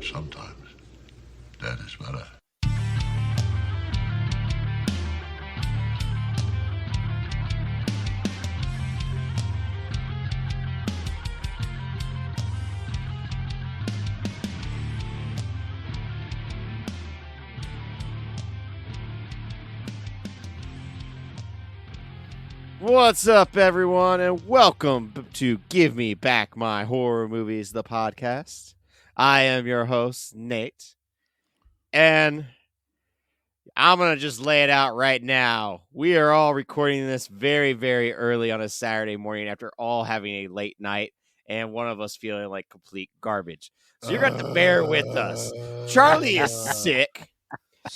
Sometimes dead is better. What's up, everyone, and welcome to Give Me Back My Horror Movies, the podcast. I am your host, Nate, and I'm going to just lay it out right now. We are all recording this very, very early on a Saturday morning after all having a late night and one of us feeling like complete garbage. So you're going to have to bear with us. Charlie is sick.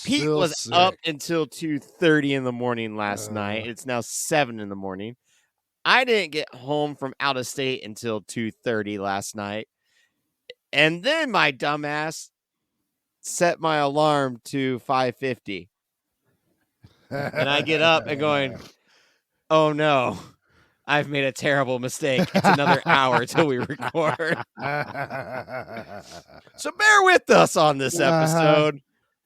Pete Still was sick. up until 2:30 in the morning last night. It's now 7 in the morning. I didn't get home from out of state until 2:30 last night. And then my dumbass set my alarm to 5:50. And I get up and going, oh no, I've made a terrible mistake. It's another hour till we record. So bear with us on this episode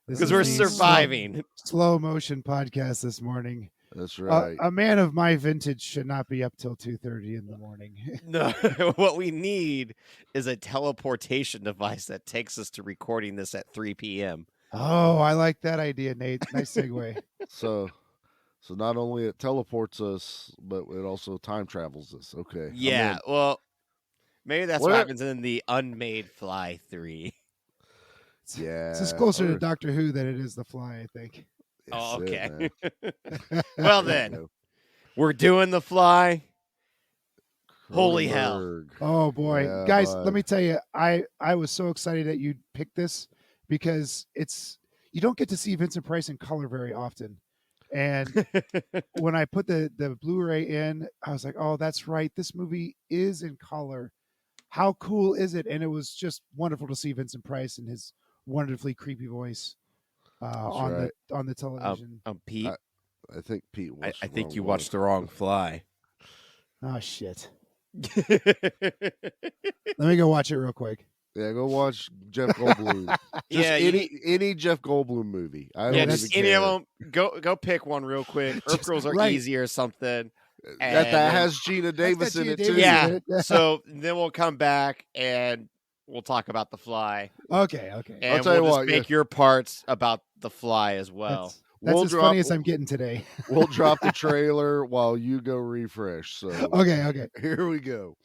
because we're surviving. Slow motion podcast this morning. That's right. A man of my vintage should not be up till 2:30 in the morning. No, what we need is a teleportation device that takes us to recording this at 3 p.m. Oh, I like that idea, Nate. Nice segue. So not only it teleports us, but it also time travels us. Okay. Yeah, well, maybe that's What? what happens in the Unmade Fly 3. Yeah. This is closer Or- to Doctor Who than it is The Fly, I think. Oh, That's it, okay. man. Well then, we're doing The Fly. Holy hell. Cronenberg. Oh boy, Yeah, guys, bud. let me tell you, I was so excited that you picked this because you don't get to see Vincent Price in color very often. And when I put the Blu-ray in, I was like, oh, that's right. This movie is in color. How cool is it? And it was just wonderful to see Vincent Price and his wonderfully creepy voice on right. the television. Pete, I think Pete I watched think you watched the wrong Fly. Oh shit. Let me go watch it real quick. Yeah, go watch Jeff Goldblum. Just Yeah, you any Jeff Goldblum movie. I don't yeah, even just any care. of them. Go pick one real quick. Earth Just- Girls are right. easy or something. That And has Gina Davis got in Gina it too. Davis in Yeah. it. So then we'll come back and we'll talk about The Fly. Okay. And tell you we'll just what, make your parts about The Fly as well. That's We'll as drop- funny as I'm getting today. We'll drop the trailer while you go refresh. So Okay. here we go.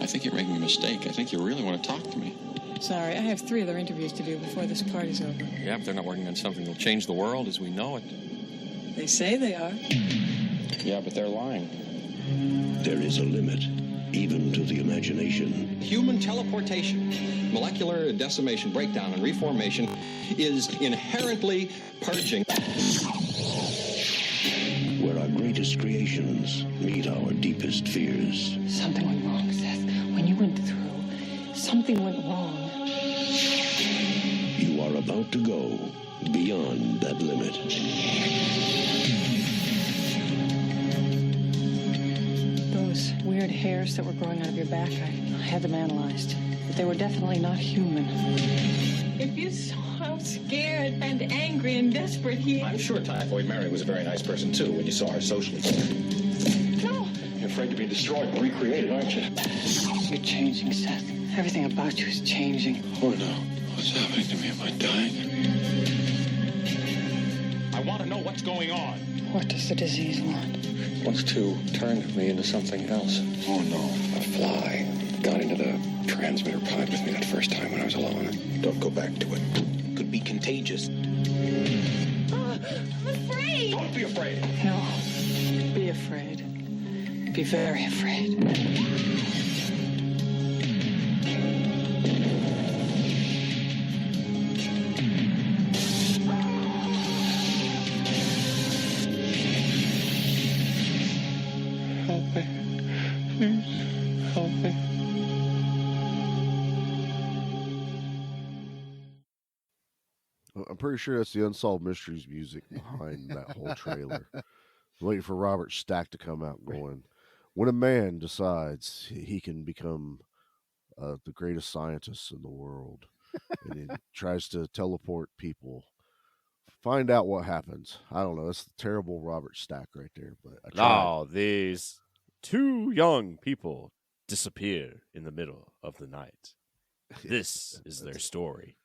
I think you're making a mistake. I think you really want to talk to me. Sorry, I have 3 other interviews to do before this party's over. Yeah, but they're not working on something that'll change the world as we know it. They say they are. Yeah, but they're lying. There is a limit, even to the imagination. Human teleportation, molecular decimation, breakdown, and reformation is inherently purging. Where our greatest creations meet our deepest fears. Something went wrong, Seth. When you went through, something went wrong. You are about to go beyond that limit. Those weird hairs that were growing out of your back, I had them analyzed. But they were definitely not human. If you saw how scared and angry and desperate he I'm is. sure Typhoid Mary was a very nice person, too, when you saw her socially. No. You're afraid to be destroyed and recreated, aren't you? You're changing, Seth. Everything about you is changing. Oh, no. What's happening to me? Am I dying? I want to know what's going on. What does the disease want? It wants to turn me into something else. Oh, no. A fly got into the transmitter pod with me that first time when I was alone. Don't go back to it. Could be contagious. I'm afraid. Don't be afraid. No. Be afraid. Be very afraid. Help me. Please, help me. I'm pretty sure that's the Unsolved Mysteries music behind that whole trailer. Waiting for Robert Stack to come out going, when a man decides he can become the greatest scientist in the world, and he tries to teleport people. Find out what happens. I don't know. That's the terrible Robert Stack right there. But I tried. Now these two young people disappear in the middle of the night. This is their story.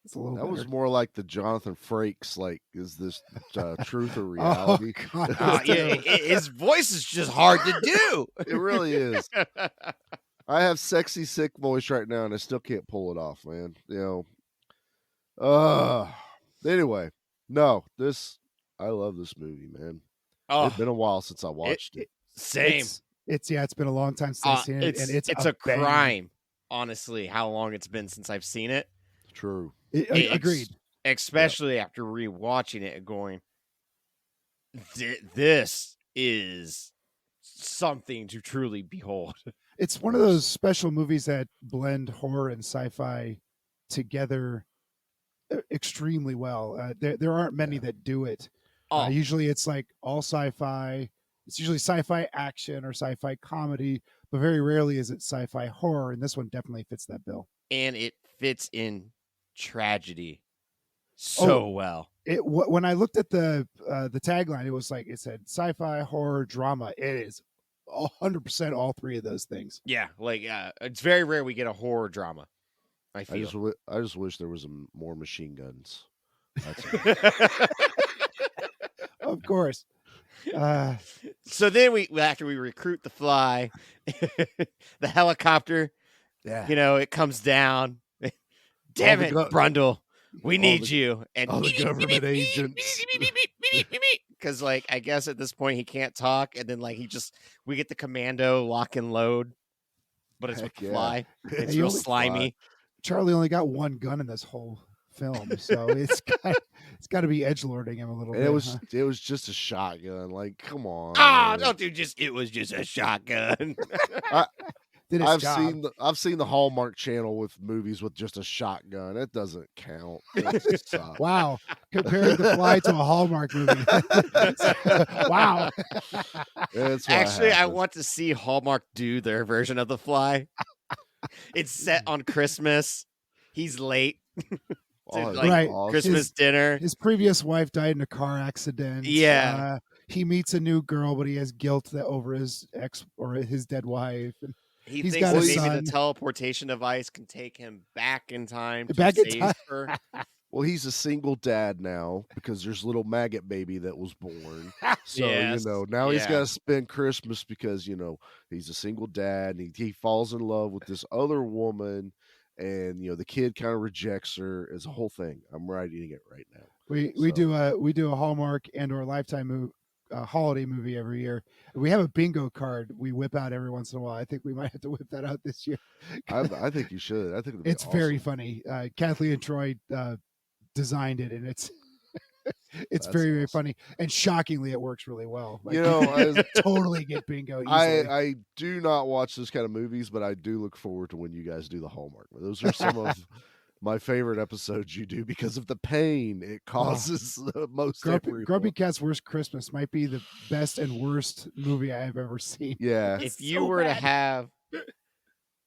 It's a little That was better. more like the Jonathan Frakes. Like, is this truth or reality? Oh, God. Ah, yeah, his voice is just hard to do. It really is. I have sexy sick voice right now, and I still can't pull it off, man. You know. Anyway, no, I love this movie, man. Oh, It's been a while since I watched it. same. It's been a long time since I've seen it, and it's a banger. crime, honestly, how long it's been since I've seen it. True. Agreed. Especially after rewatching it and going, this is something to truly behold. It's one of those special movies that blend horror and sci-fi together extremely well. There aren't many that do it. Oh, Usually it's like all sci-fi. It's usually sci-fi action or sci-fi comedy, but very rarely is it sci-fi horror. And this one definitely fits that bill. and it fits in tragedy so well. When I looked at the tagline, it said sci-fi, horror, drama. It is 100% all three of those things. Yeah, like it's very rare we get a horror drama. I I feel. just wish there was more machine guns. That's Of course. So then after we recruit the fly, the helicopter, yeah. it comes down. Damn the it, go- Brundle, we need the- you. And all the government agents. Because I guess at this point he can't talk, and then we get the commando lock and load, but it's Heck with the yeah. fly. It's You real only- slimy. Charlie only got one gun in this whole film, so it's got to be edgelording him a little And bit. it was just a shotgun. Like, come on. Ah, don't do it was just a shotgun. Did its job. I've seen the Hallmark Channel with movies with just a shotgun. It doesn't count. It sucks. Wow, comparing The Fly to a Hallmark movie. Wow. That's what Actually, I happens. want to see Hallmark do their version of The Fly. It's set on Christmas. He's late. Oh, to, that's Right. awesome. Christmas dinner. His previous wife died in a car accident. Yeah. He meets a new girl, but he has guilt over his ex or his dead wife. And He he's thinks got that a maybe son. the teleportation device can take him back in time to Back in save time. her. Well, he's a single dad now because there's little maggot baby that was born. So, Yes. now he's Yeah. got to spend Christmas because, he's a single dad and he falls in love with this other woman and, the kid kind of rejects her. It's a whole thing. I'm writing it right now. we So- do a Hallmark and or Lifetime holiday movie every year. We have a bingo card we whip out every once in a while. I think we might have to whip that out this year. I think you should. I think it'd be It's very awesome. funny. Kathleen Troy designed it, and it's That's very, very awesome. funny, and shockingly, it works really well. Like, I, totally get bingo easily. I do not watch those kind of movies, but I do look forward to when you guys do the Hallmark. Those are some of my favorite episodes you do because of the pain it causes most everyone. Grumpy Cat's Worst Christmas might be the best and worst movie I have ever seen. Yeah. If you so were to bad. have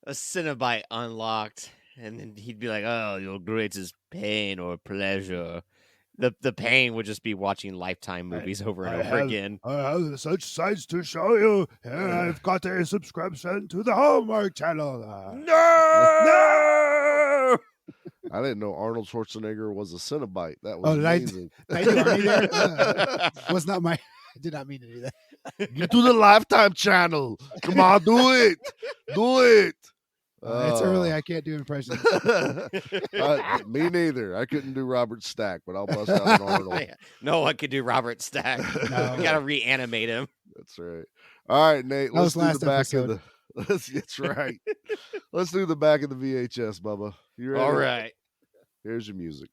a Cinnabite unlocked, and then he'd be like, "Oh, your greatest pain or pleasure," the pain would just be watching Lifetime movies over and over again. I have such sights to show you. Here I've got a subscription to the Hallmark Channel. No. I didn't know Arnold Schwarzenegger was a Cenobite. That Oh, was did I- amazing. I do Arnie there? Was not my. I did not mean to do that. Get to the Lifetime channel. Come on, do it. Do it. It's early. I can't do impressions. Me neither. I couldn't do Robert Stack, but I'll bust out an Arnold. No one could do Robert Stack. No. We gotta reanimate him. That's right. All right, Nate. That Let's was do last the back episode. of the. That's right. Let's do the back of the VHS, Bubba. You ready? All right. Here's your music.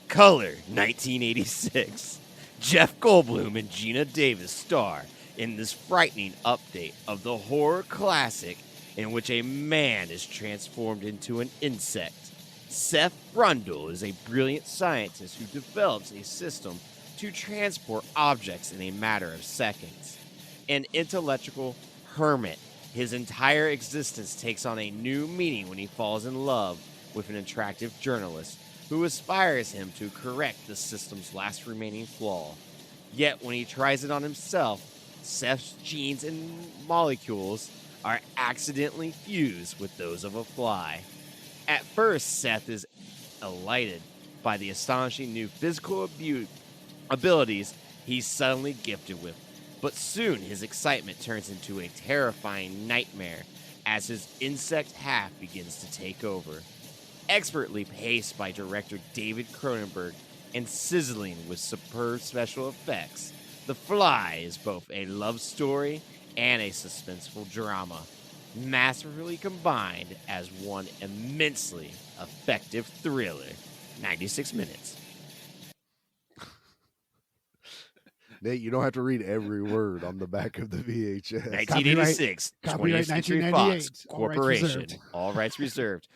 Color 1986. Jeff Goldblum and Gina Davis star in this frightening update of the horror classic in which a man is transformed into an insect. Seth Brundle is a brilliant scientist who develops a system to transport objects in a matter of seconds. An intellectual hermit His entire existence takes on a new meaning when he falls in love with an attractive journalist who inspires him to correct the system's last remaining flaw. Yet when he tries it on himself, Seth's genes and molecules are accidentally fused with those of a fly. At first, Seth is elated by the astonishing new physical abilities he's suddenly gifted with. But soon his excitement turns into a terrifying nightmare as his insect half begins to take over. Expertly paced by director David Cronenberg and sizzling with superb special effects, The Fly is both a love story and a suspenseful drama, masterfully combined as one immensely effective thriller. 96 minutes. Nate, you don't have to read every word on the back of the VHS. 1986, 20th Copyright Century 1998. Fox All rights Corporation. reserved. All rights reserved.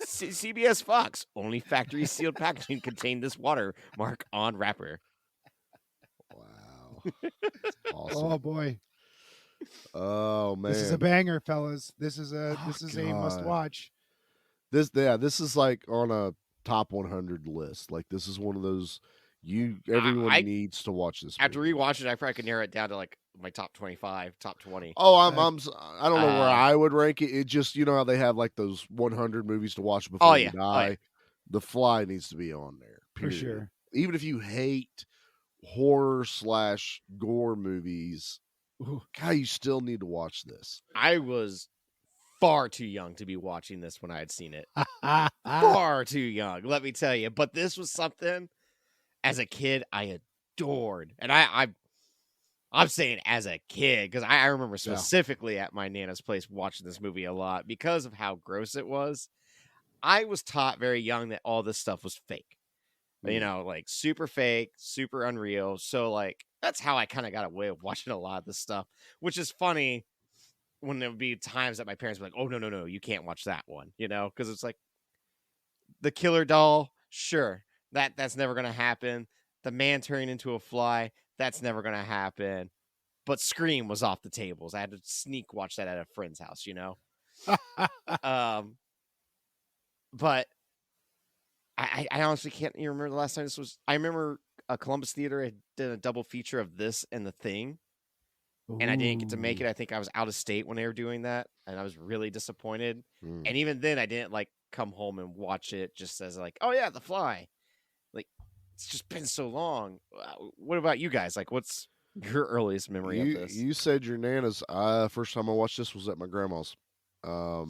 CBS Fox. Only factory sealed packaging contained this watermark on wrapper. Wow. Awesome. Oh boy, Oh man. this is a banger, fellas. This is a must God. watch. This is like on a top 100 list. Like this is one of those everyone I- needs to watch this. After movie. rewatching it, I probably could narrow it down to like my top 25, top 20. Oh, I don't know where Uh, I would rank it. It just, you know how they have like those 100 movies to watch before you yeah. die. Oh, yeah. The Fly needs to be on there. For Period. sure. Even if you hate horror / gore movies, God, you still need to watch this. I was far too young to be watching this when I had seen it. Far too young, let me tell you. But this was something as a kid I adored. And I'm saying as a kid, because I remember specifically at my Nana's place watching this movie a lot because of how gross it was. I was taught very young that all this stuff was fake. You know, like super fake, super unreal. So like that's how I kind of got away with watching a lot of this stuff, which is funny when there would be times that my parents were like, oh, no, you can't watch that one, you know, because it's like the killer doll, sure, that's never going to happen. The man turning into a fly, that's never going to happen. But Scream was off the tables. I had to sneak watch that at a friend's house, you know? But I honestly can't even remember the last time this was. I remember Columbus Theater had did a double feature of this and The Thing. And I didn't get to make it. I think I was out of state when they were doing that, and I was really disappointed. And even then, I didn't like come home and watch it just as like, oh yeah, The Fly. Like it's just been so long. What about you guys? Like, what's your earliest memory of this? You said your Nana's. First time I watched this was at my grandma's. I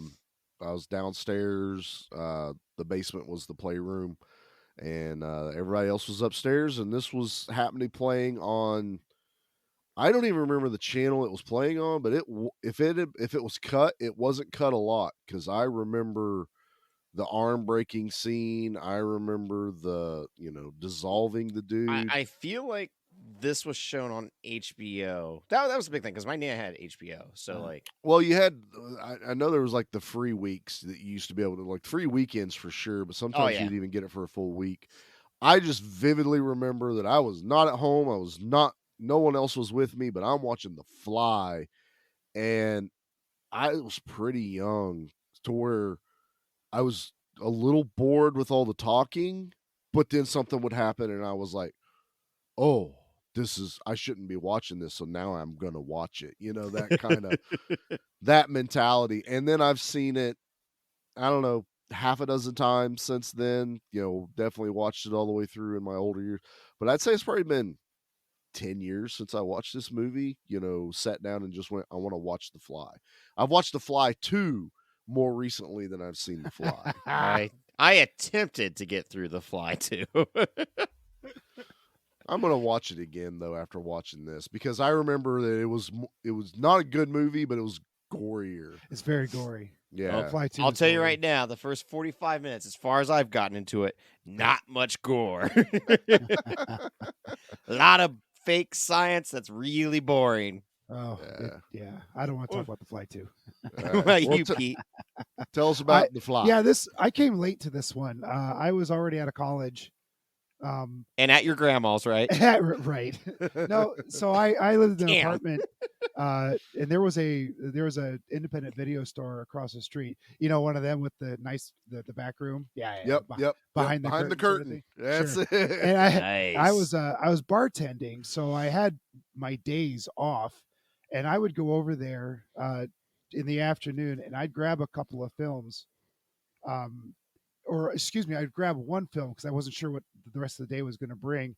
was downstairs. The basement was the playroom, and everybody else was upstairs. And this was happening playing on. I don't even remember the channel it was playing on, but if it was cut, it wasn't cut a lot because I remember the arm breaking scene. I remember the dissolving the dude. I feel like this was shown on HBO. That was a big thing because my Nana had HBO. So like, well, you had I know there was like the free weeks that you used to be able to like free weekends for sure, but sometimes yeah. you'd even get it for a full week. I just vividly remember that I was not at home. No one else was with me, but I'm watching The Fly, and I was pretty young to where I was a little bored with all the talking, but then something would happen, and I was like, oh, I shouldn't be watching this, so now I'm going to watch it. You know, that kind of, that mentality. And then I've seen it, I don't know, half a dozen times since then, definitely watched it all the way through in my older years, but I'd say it's probably been 10 years since I watched this movie, sat down and just went, I want to watch The Fly. I've watched The Fly 2 more recently than I've seen The Fly. I attempted to get through The Fly too. I'm going to watch it again though after watching this because I remember that it was not a good movie, but it was gorier. It's very gory. Yeah. Fly 2 I'll is tell you gory. right now, the first 45 minutes, as far as I've gotten into it, not much gore. A lot of fake science that's really boring. Oh, yeah. I don't want to talk about The Fly 2. What about you, Pete? Tell us about The Fly. Yeah, I came late to this one. I was already out of college. And at your grandma's, right? Right. No, so I lived in an apartment And there was a independent video store across the street. You know, one of them with the nice the back room. Yeah. Yep. Behind the sort of curtain. thing. That's Sure. it. And I Nice. was bartending, so I had my days off, and I would go over there in the afternoon, and I'd grab a couple of films, or excuse me, I'd grab one film because I wasn't sure what the rest of the day was going to bring.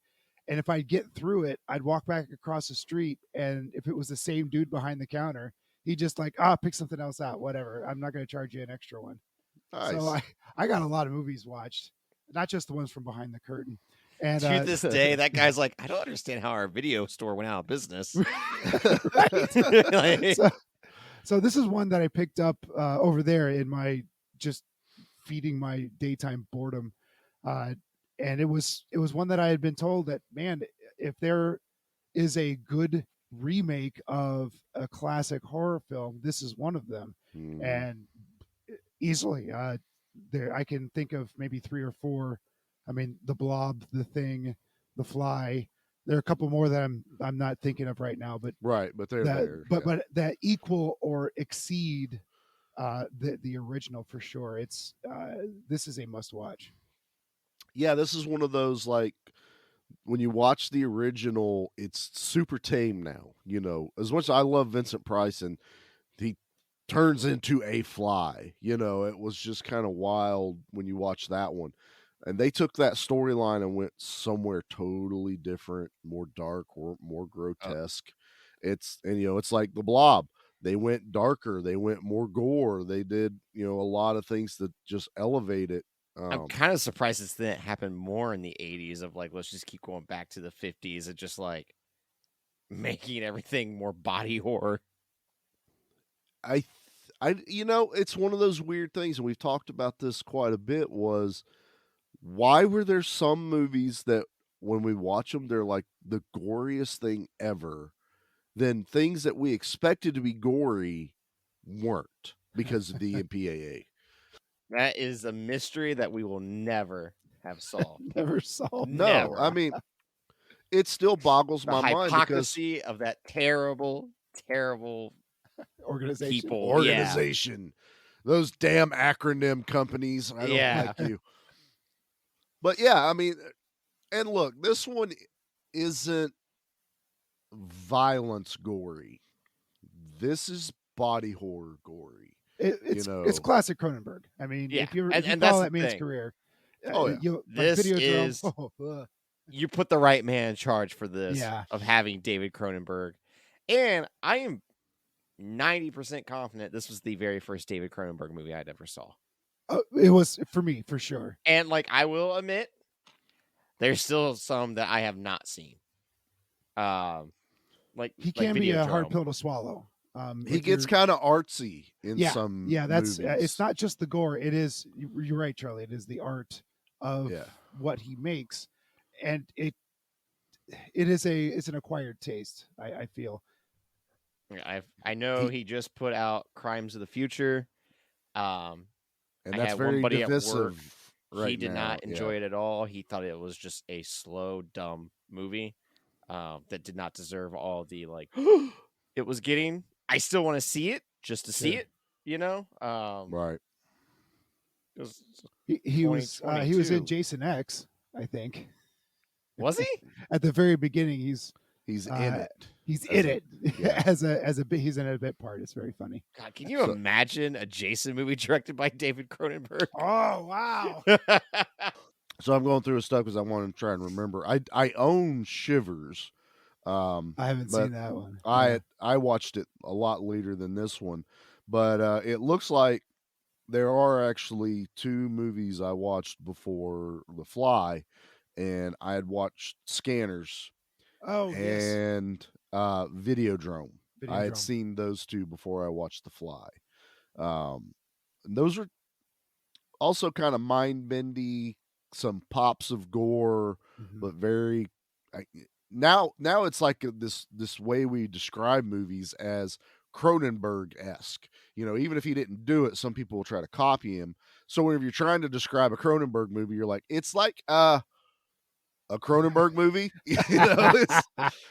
And if I get through it, I'd walk back across the street, and if it was the same dude behind the counter, he just like, pick something else out, whatever. I'm not going to charge you an extra one. Nice. So I got a lot of movies watched, not just the ones from behind the curtain. And To this day, that guy's like, I don't understand how our video store went out of business. Like- so this is one that I picked up over there in my just feeding my daytime boredom. And it was one that I had been told that, man, if there is a good remake of a classic horror film, this is one of them. And easily there I can think of maybe 3 or 4. I mean, The Blob, The Thing, The Fly. There are a couple more that I'm not thinking of right now, but right, but they're there. But that equal or exceed the original for sure. It's this is a must watch. Yeah, this is one of those, like, when you watch the original, it's super tame now. You know, as much as I love Vincent Price and he turns into a fly, you know, it was just kind of wild when you watch that one. And they took that storyline and went somewhere totally different, more dark or more grotesque. It's like The Blob. They went darker, they went more gore. They did, a lot of things that just elevate it. I'm kind of surprised this didn't happen more in the 80s of like, let's just keep going back to the 50s and just like making everything more body horror. It's one of those weird things, and we've talked about this quite a bit, was why were there some movies that when we watch them, they're like the goriest thing ever, then things that we expected to be gory weren't because of the MPAA. That is a mystery that we will never have solved. Never solved. No, Never. I mean, it still boggles The my mind because hypocrisy of that terrible organization. people. organization, those damn acronym companies. I don't like you. But yeah, I mean, and look, this one isn't violence gory. This is body horror gory. It's classic Cronenberg. I mean, Yeah, if you and follow that's that the man's thing. career, Oh, yeah. This Videodrome, is- You put the right man in charge for this Yeah. of having David Cronenberg. And I am 90% confident this was the very first David Cronenberg movie I'd ever saw. it was for me for sure. And like I will admit, there's still some that I have not seen. Like He can be a hard Videodrome. pill to swallow. He if gets you're- kind of artsy in some that's movies. it's not just the gore. It is you're right, Charlie. It is the art of Yeah. what he makes, and it's an acquired taste. I feel. I know he just put out Crimes of the Future. And I that's had one very buddy at work. divisive. Right He did now, not enjoy it at all. He thought it was just a slow, dumb movie that did not deserve all the like it was getting. I still want to see it just to see Yeah. it, you know. Right. It was, He was in 2022. Jason X, I think. was he? At the very beginning, he's He's in it. He's As in a- it yeah. as a bit. He's in a bit part. It's very funny. God, can you imagine a Jason movie directed by David Cronenberg? Oh wow! So I'm going through his stuff because I want to try and remember. I own Shivers. I haven't but seen that one. I watched it a lot later than this one, but it looks like there are actually 2 movies I watched before The Fly, and I had watched Scanners Oh yes, and Videodrome. I had Videodrome. seen those 2 before I watched The Fly. Those are also kind of mind bendy, some pops of gore, Mhm. but very. Now it's like this way we describe movies as Cronenberg-esque. Even if he didn't do it, some people will try to copy him. So whenever you're trying to describe a Cronenberg movie, you're like, it's like a a Cronenberg movie.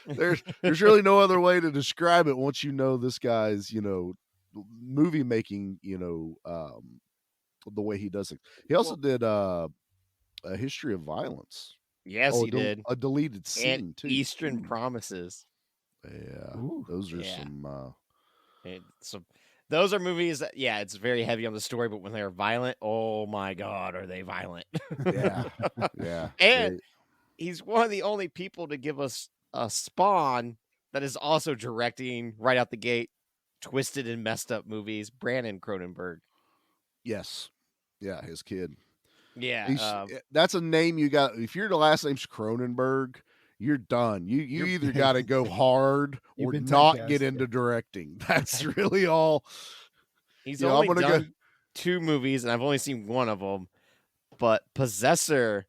There's really no other way to describe it once you know this guy's movie making. The way he does it. He also did a History of Violence. Yes, he did. A deleted scene And too. Eastern Promises. Yeah, Ooh. those are some. Those are movies that, it's very heavy on the story, but when they're violent, oh my God, are they violent? yeah. And he's one of the only people to give us a Spawn that is also directing right out the gate twisted and messed up movies. Brandon Cronenberg. Yes, yeah, his kid. Yeah, that's a name you got. If your last name's Cronenberg, you're done. You either got to go hard or not get into directing. That's really all. He's only done 2 movies, and I've only seen one of them. But Possessor,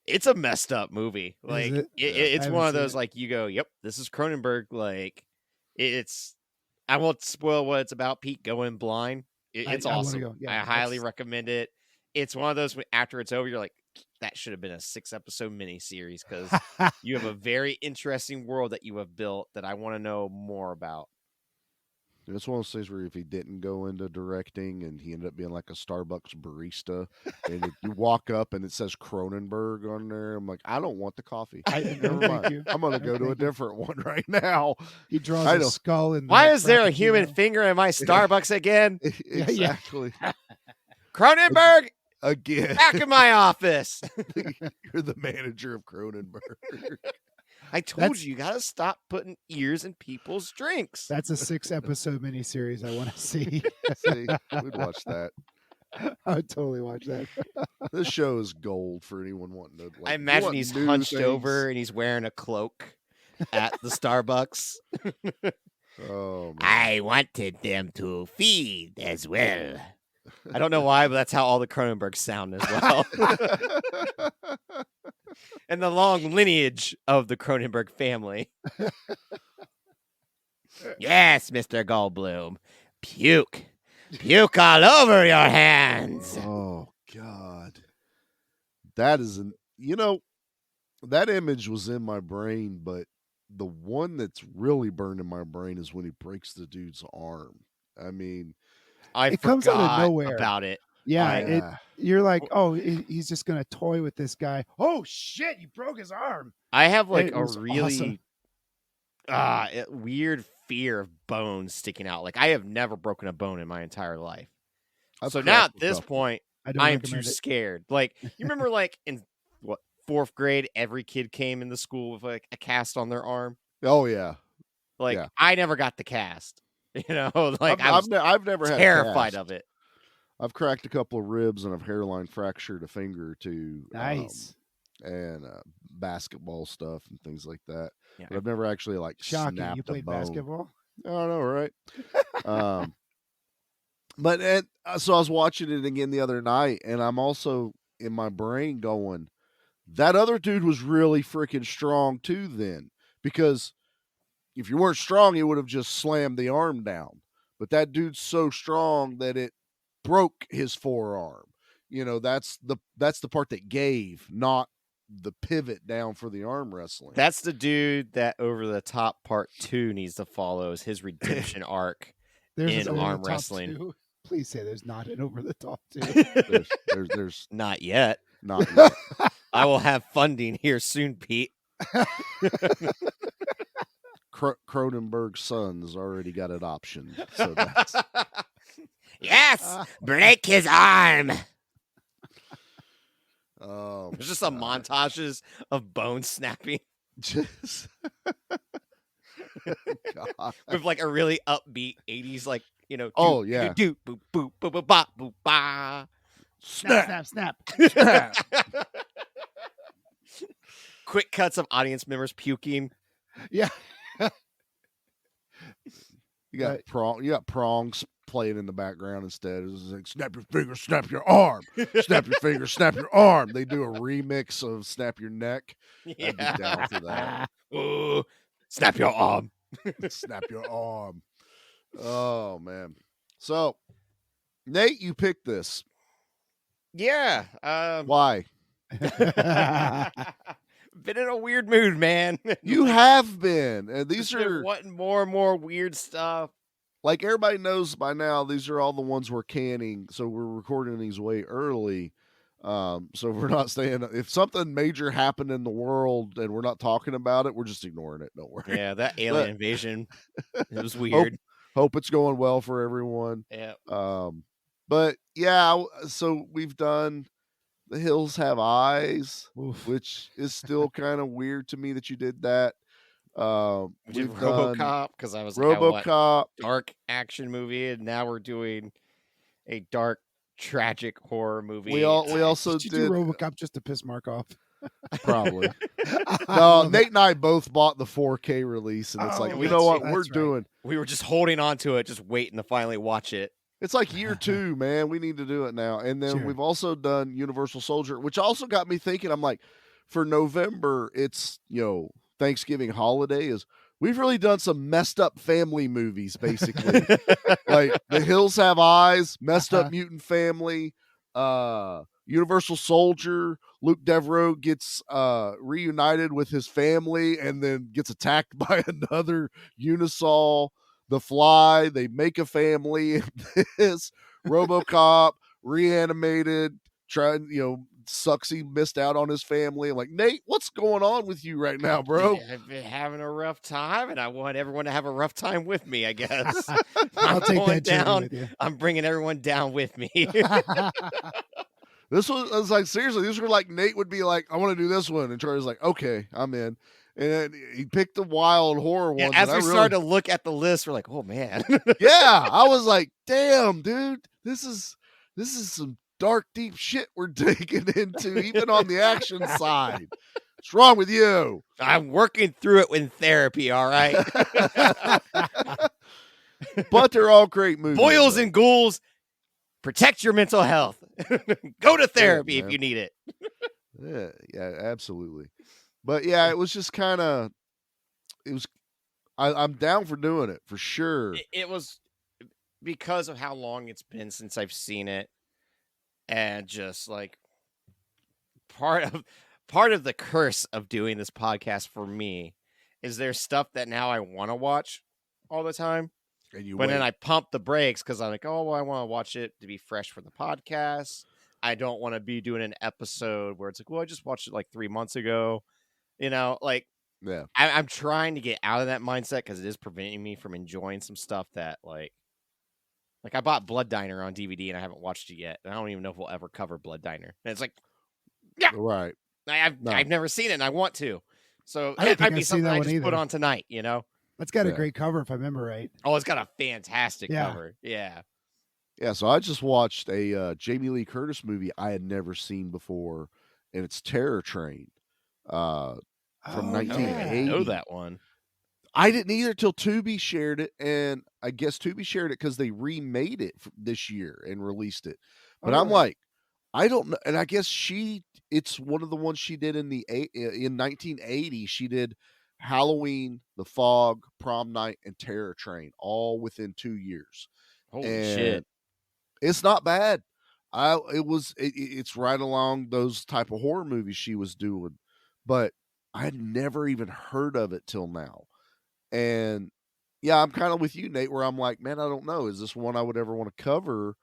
it's a messed up movie. Like it's one of those like you go, yep, this is Cronenberg. Like it's. I won't spoil what it's about. Pete, go in blind. It's awesome. I highly recommend it. It's one of those after it's over, you're like, that should have been a 6-episode miniseries because you have a very interesting world that you have built that I want to know more about. It's one of those things where if he didn't go into directing and he ended up being like a Starbucks barista, and if you walk up and it says Cronenberg on there, I'm like, I don't want the coffee. Never mind. I'm going to go to a different one right now. He draws a skull. Why is there a human finger in my Starbucks again? Exactly. Cronenberg! Again. Back in my office. You're the manager of Cronenberg. I told you got to stop putting ears in people's drinks. That's a 6-episode miniseries I want to see. See, we'd watch that. I would totally watch that. This show is gold for anyone wanting to. I imagine he's hunched over and he's wearing a cloak at the Starbucks. Oh, man. I wanted them to feed as well. I don't know why, but that's how all the Cronenbergs sound as well. And the long lineage of the Cronenberg family. Yes, Mr. Goldblum. Puke. Puke all over your hands. Oh, God. That is that image was in my brain, but the one that's really burned in my brain is when he breaks the dude's arm. I mean, it comes out of nowhere about it. Yeah, you're like, oh, he's just gonna toy with this guy. Oh shit, he broke his arm. I have like a really weird fear of bones sticking out. Like I have never broken a bone in my entire life. So now at this point, I am too scared. Like you remember, like in 4th grade, every kid came into school with like a cast on their arm. Oh yeah, like I never got the cast. Like I've never had terrified of it. I've cracked a couple of ribs and I've hairline fractured a finger or two. Nice. And basketball stuff and things like that. Yeah. But I've never actually like shocking. Snapped You played a bone. basketball? I don't know, right? So I was watching it again the other night, and I'm also in my brain going, that other dude was really freaking strong too then, because if you weren't strong, you would have just slammed the arm down. But that dude's so strong that it broke his forearm. That's the part that gave, not the pivot down for the arm wrestling. That's the dude that Over the Top Part 2 needs to follow is his redemption arc in arm wrestling. 2. Please say there's not an Over the Top 2. There's not yet. Not yet. I will have funding here soon, Pete. Cronenberg's son's already got it optioned. So that's... Yes, break his arm. There's just some montages of bone snapping. Just with like a really upbeat 80s, like, oh yeah. Do boop boop boop boop ba boop ba. Snap. Quick cuts of audience members puking. Yeah. You got prongs playing in the background instead. It's like, snap your finger, snap your arm. Snap your finger, snap your arm. They do a remix of Snap Your Neck. Yeah. I'd be down for that. Ooh, snap your arm. Snap your arm. Oh, man. So, Nate, you picked this. Yeah. Why? Been in a weird mood, man. You have been, and these Just been are wanting more and more weird stuff. like everybody knows by now. These are all the ones we're canning, so we're recording these way early. So we're not staying. If something major happened in the world and we're not talking about it, we're just ignoring it. Don't worry. Yeah, that alien invasion, it was Hope, weird. hope it's going well for everyone. Yeah. But yeah, so we've done The Hills Have Eyes, Oof. which is still kind of weird to me that you did that. We did We've done RoboCop because I was like, what, RoboCop. dark action movie, and now we're doing a dark, tragic horror movie. We also Did you did do RoboCop just to piss Mark off? probably. I No, love Nate it. and I both bought the 4K release, and it's like, Oh, you know what that's we're right. doing? We were just holding on to it, just waiting to finally watch it. It's like year 2, man. We need to do it now. And then Sure. we've also done Universal Soldier, which also got me thinking. I'm like, for November, it's Thanksgiving holiday is. We've really done some messed up family movies, basically. Like The Hills Have Eyes, Messed Up Mutant Family, Universal Soldier. Luke Devereaux gets reunited with his family and then gets attacked by another Unisol. The Fly, they make a family. This RoboCop, Reanimated, sucks he missed out on his family. I'm like, Nate, what's going on with you right now, bro? I've been having a rough time, and I want everyone to have a rough time with me, I guess. I'll take going that journey down. with you. I'm bringing everyone down with me. This was like, seriously, these were like, Nate would be like, I want to do this one. And Charlie's like, okay, I'm in. And then he picked the wild horror Yeah, ones. as and we started to look at the list, we're like, oh, man. Yeah, I was like, damn, dude, this is some dark, deep shit we're digging into, even on the action side. What's wrong with you? I'm working through it in therapy, all right? But they're all great movies. Boils though. and ghouls, protect your mental health. Go to therapy if man. you need it. Yeah, absolutely. But yeah, it was just kind of, I'm down for doing it for sure. It was because of how long it's been since I've seen it, and just like part of the curse of doing this podcast for me is there's stuff that now I want to watch all the time. And But then I pump the brakes because I'm like, oh, well, I want to watch it to be fresh for the podcast. I don't want to be doing an episode where it's like, well, I just watched it like 3 months ago. Like, yeah. I'm trying to get out of that mindset because it is preventing me from enjoying some stuff that like I bought Blood Diner on DVD and I haven't watched it yet. And I don't even know if we'll ever cover Blood Diner. And it's like, yeah, Right. I've never seen it and I want to. So I don't it might think be I've seen something that I one just put either. on tonight, That's got a Yeah. great cover, if I remember right. Oh, it's got a fantastic Yeah. cover. Yeah. Yeah, so I just watched a Jamie Lee Curtis movie I had never seen before, and it's Terror Train. From Oh, 1980. I know that one. I didn't either till Tubi shared it, and I guess Tubi shared it because they remade it this year and released it. But I'm Alright. like, I don't know, and I guess it's one of the ones she did in 1980. She did Halloween, The Fog, Prom Night, and Terror Train, all within 2 years. Holy And shit. it's not bad. It's right along those type of horror movies she was doing, but I had never even heard of it till now. And yeah, I'm kind of with you, Nate, where I'm like, man, I don't know. Is this one I would ever want to cover?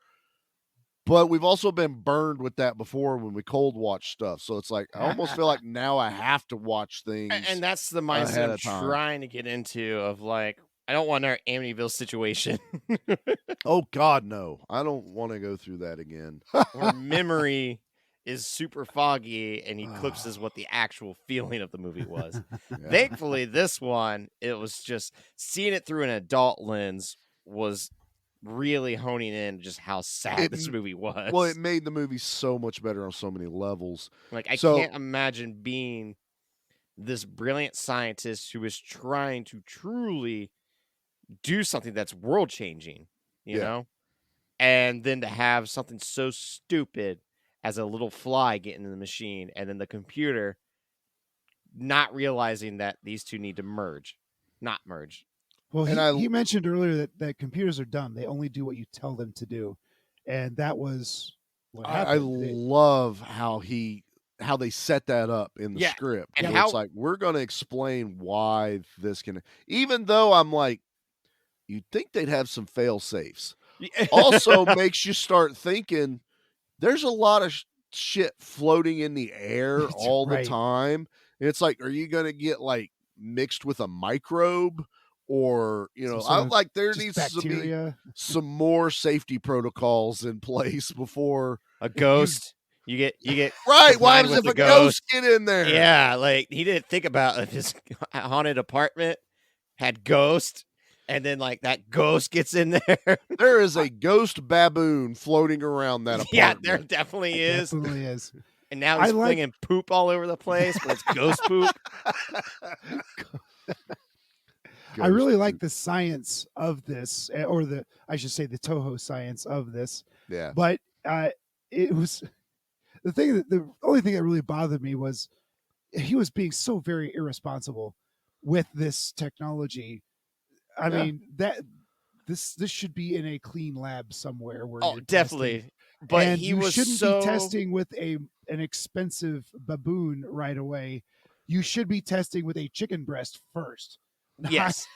But we've also been burned with that before when we cold watch stuff. So it's like, I almost feel like now I have to watch things. And that's the ahead mindset I'm of time. trying to get into of like, I don't want our Amityville situation Oh God, no. I don't want to go through that again. where memory is super foggy and eclipses what the actual feeling of the movie was. Yeah. Thankfully, this one, it was just seeing it through an adult lens was really honing in just how sad this movie was. Well, it made the movie so much better on so many levels. Like, I So- can't imagine being this brilliant scientist who is trying to truly do something that's world changing, you Yeah. know? And then to have something so stupid as a little fly get into the machine and then the computer not realizing that these two need to not merge. Well, And he mentioned earlier that computers are dumb. They only do what you tell them to do. And that was what I happened. love how he how they set that up in the Yeah, script. and Where how- it's like, we're going to explain why this can, even though I'm like, you'd think they'd have some fail safes. Also makes you start thinking there's a lot of shit floating in the air That's all the right. time. And it's like, are you going to get like mixed with a microbe? Or, you know, Some sort I of like there just needs to be bacteria. some more safety protocols in place before A ghost. You get right. Why combined was with if the a ghost get in there? Yeah, like he didn't think about if his haunted apartment had ghost, and then like that ghost gets in there. There is a ghost baboon floating around that apartment. Yeah, there definitely is. Definitely is. And now I he's like- flinging poop all over the place, but it's ghost poop. I really like the science of this, or I should say the Toho science of this. Yeah. But it was the only thing that really bothered me was he was being so very irresponsible with this technology. I Yeah. mean, that this should be in a clean lab somewhere where Oh, you're definitely. testing. But And he you was shouldn't so be testing with an expensive baboon right away. You should be testing with a chicken breast first. Not, Yes.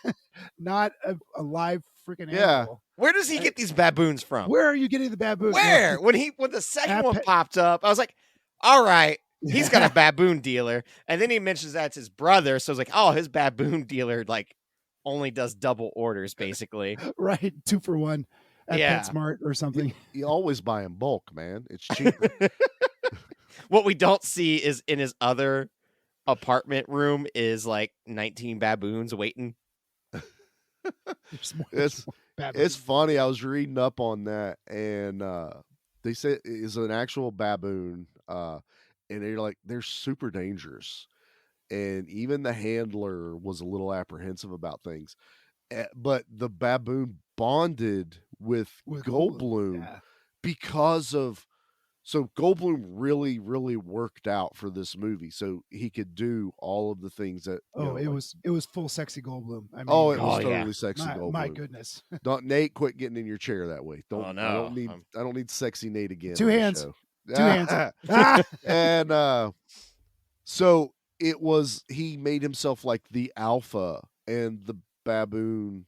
not a live freaking Yeah. animal. Where does he get these baboons from? Where are you getting the baboon? Where? When the second At one Pe- popped up, I was like, all right, he's got a baboon dealer. And then he mentions that's his brother. So I was like, oh, his baboon dealer like only does double orders, basically. Right, 2 for 1 at Yeah. PetSmart or something. You always buy in bulk, man. It's cheaper. What we don't see is in his other apartment room is like 19 baboons waiting. There's more- It's more baboons. it's funny. I was reading up on that, and they said it is an actual baboon, and they're like they're super dangerous, and even the handler was a little apprehensive about things. But the baboon bonded with With Goldblum Yeah. because of so Goldblum really, really worked out for this movie, so he could do all of the things that. you Oh, know, it like- was full sexy Goldblum. I mean, Oh, it was Oh, yeah. totally sexy my, Goldblum. my goodness. Don't Nate quit getting in your chair that way. Don't Oh, I no. don't need I don't need sexy Nate again. 2 on this hands. show. 2 hands. Ah! And so it was he made himself like the alpha, and the baboon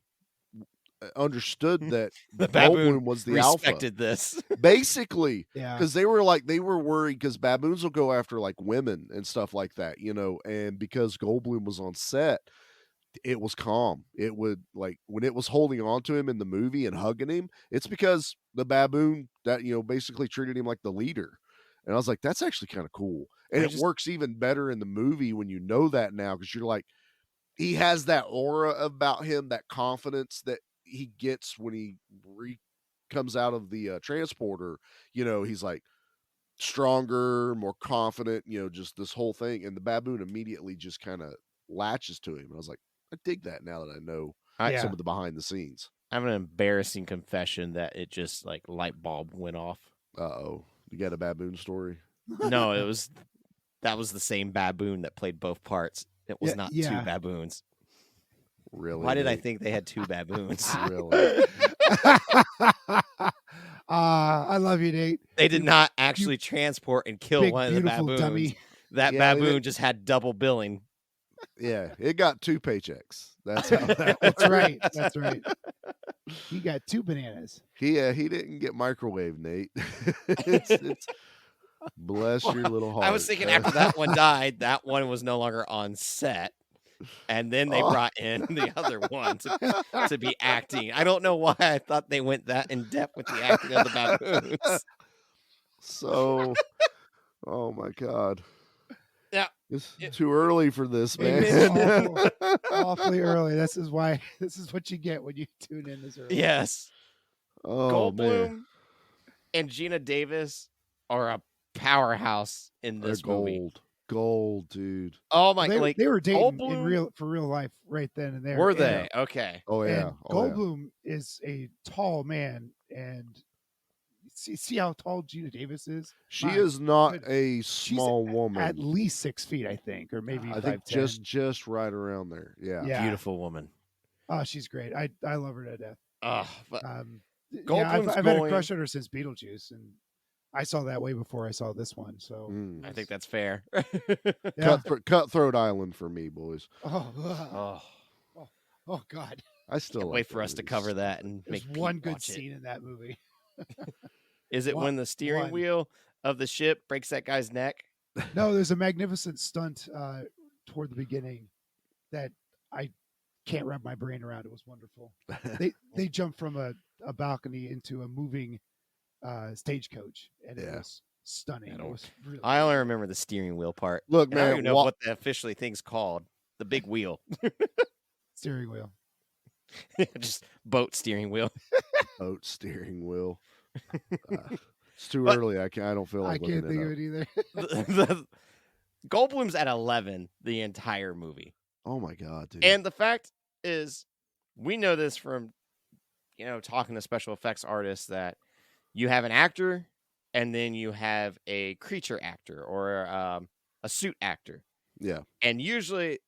understood that The baboon Goldblum was the alpha. Respected this. Basically, Yeah. because they were worried because baboons will go after like women and stuff like that, you know, and because Goldblum was on set, it was calm. It would like when it was holding on to him in the movie and hugging him, it's because the baboon that, you know, basically treated him like the leader. And I was like, that's actually kind of cool. And I it just- works even better in the movie when you know that now, because you're like, he has that aura about him, that confidence that he gets when he comes out of the transporter. You know, he's like stronger, more confident, you know, just this whole thing. And the baboon immediately just kind of latches to him. And I was like, I dig that now that I know Yeah. some of the behind the scenes. I have an embarrassing confession that it just like light bulb went off. Uh-oh. You got a baboon story? No, that was the same baboon that played both parts. It was Yeah, not yeah. 2 baboons. Really? Why did I Nate? think they had 2 baboons? Really? I love you, Nate. They did not actually transport and kill Big, one of the beautiful baboons. dummy. That Yeah, they baboon did- just had double billing. Yeah, it got 2 paychecks. That's how that That's worked. right. That's right. He got 2 bananas. He didn't get microwave, Nate. it's bless your little heart. I was thinking huh? after that one died, that one was no longer on set. And then they Oh. brought in the other one to be acting. I don't know why I thought they went that in depth with the acting of the baboons. So, oh my God. Yeah. It's too early for this, It is man. Awfully early. This is what you get when you tune in this early. Yes. Oh, Goldblum man. and Gina Davis are a powerhouse in They're this movie. Gold, dude. Oh my! They were dating Goldblum? for real life right then and there. Were And- they? Okay. Oh, yeah. And Oh, yeah. Goldblum is a tall man, and see how tall Gina Davis is. She My is not goodness. a She's small woman. At least 6 feet, I think, or maybe I think 5'10". just right around there. Yeah. Yeah. Beautiful woman. Oh, she's great. I love her to death. Oh, but Yeah, Goldblum's I've had a going- crush on her since Beetlejuice, and I saw that way before I saw this one. So Mm. I think that's fair. yeah. Cutthroat Island for me, boys. Oh, Oh, oh God. I still can't like wait that for us to movie. cover that and There's make one Pete good watch it. scene in that movie. Is it when the steering One. wheel of the ship breaks that guy's neck? No, there's a magnificent stunt toward the beginning that I can't wrap my brain around. It was wonderful. They jumped from a balcony into a moving stagecoach, and it Yeah. was stunning. It was really I only remember the steering wheel part. Look, And I don't man, even know what the officially thing's called. The big wheel. steering wheel. Just boat steering wheel. boat steering wheel. It's too But- early. I don't feel I like can't looking think it of up. it either. Goldblum's at 11 the entire movie. Oh my god, dude. And the fact is, we know this from, talking to special effects artists, that you have an actor and then you have a creature actor or a suit actor. yeah. And usually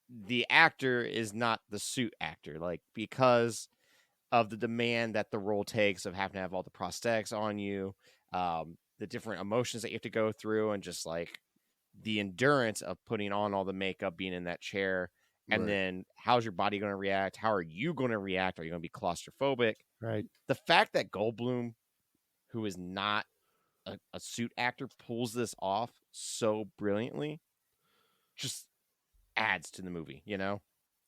the actor is not the suit actor, like, because of the demand that the role takes of having to have all the prosthetics on you, the different emotions that you have to go through, and just like the endurance of putting on all the makeup, being in that chair. And Right. then how's your body going to react? How are you going to react? Are you going to be claustrophobic? Right. The fact that Goldblum, who is not a suit actor, pulls this off so brilliantly, just adds to the movie,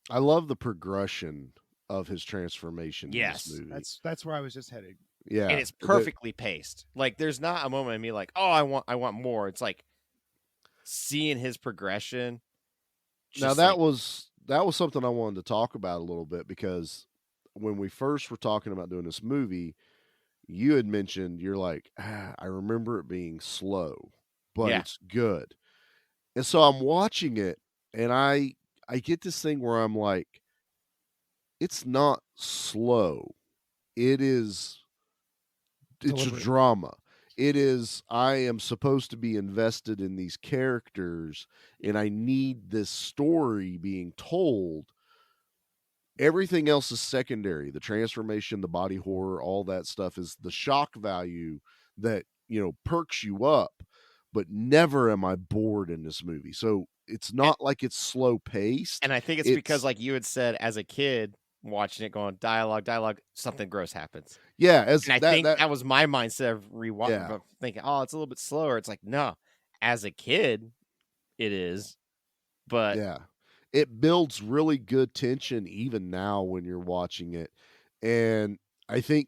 I love the progression of his transformation Yes. in this movie. That's where I was just headed. yeah. And it's perfectly paced. Like, there's not a moment of me like, oh, I want more. It's like seeing his progression. Now just that like- was something I wanted to talk about a little bit, because when we first were talking about doing this movie, you had mentioned, you're like, I remember it being slow, but Yeah. it's good. And so I'm watching it, and I get this thing where I'm like, it's not slow. It's a Deliberate. drama. It is, I am supposed to be invested in these characters, and I need this story being told. Everything else is secondary. The transformation, the body horror, all that stuff is the shock value that, perks you up. But never am I bored in this movie. So it's not like it's slow paced. And I think it's because, like you had said, as a kid watching it, going dialogue, something gross happens. Yeah, as And I think that was my mindset of rewatching, Yeah. thinking, oh, it's a little bit slower. It's like, no, as a kid, it is. But yeah, it builds really good tension even now when you're watching it. And I think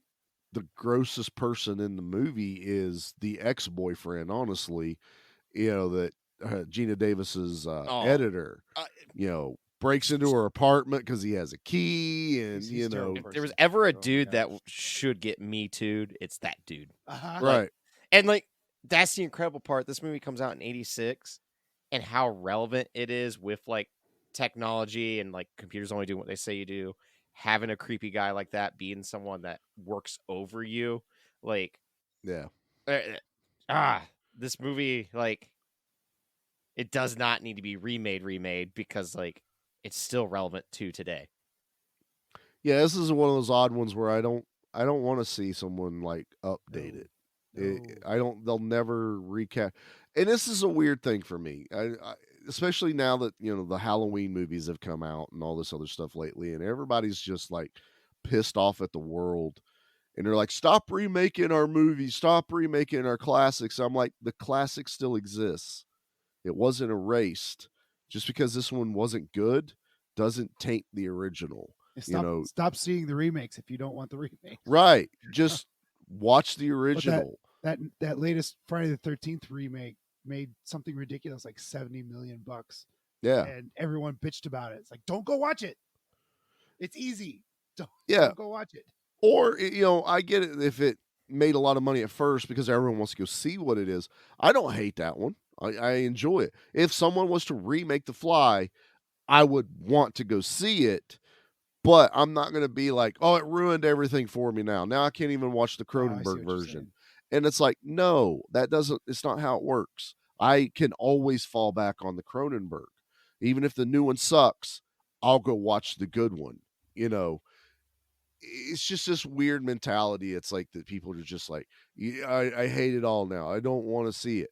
the grossest person in the movie is the ex-boyfriend, honestly, that Gina Davis's editor, breaks into her apartment because he has a key, and He's terrible. if there was person. ever a Oh, dude gosh. that should get Me Too'd, it's that dude. Uh-huh. right. And like, that's the incredible part. This movie comes out in 86, and how relevant it is with like technology and like computers only doing what they say you do. Having a creepy guy like that being someone that works over you, like, Yeah. this movie, like, it does not need to be remade because like it's still relevant to today. Yeah, this is one of those odd ones where I don't want to see someone like update it. No. They'll never recap. And this is a weird thing for me. I especially now that, the Halloween movies have come out and all this other stuff lately, and everybody's just like pissed off at the world. And they're like, stop remaking our movies, stop remaking our classics. I'm like, the classic still exists. It wasn't erased. Just because this one wasn't good doesn't taint the original. Stop seeing the remakes if you don't want the remake. Right. Just watch the original. That latest Friday the 13th remake made something ridiculous like $70 million. Yeah. And everyone bitched about it. It's like, don't go watch it. It's easy. Don't go watch it. Or, I get it if it made a lot of money at first because everyone wants to go see what it is. I don't hate that one. I enjoy it. If someone was to remake The Fly, I would want to go see it, but I'm not going to be like, oh, it ruined everything for me now. Now I can't even watch the Oh, I see Cronenberg what you're version. saying. And it's like, no, it's not how it works. I can always fall back on the Cronenberg. Even if the new one sucks, I'll go watch the good one. it's just this weird mentality. It's like that people are just like, yeah, I hate it all now. I don't want to see it.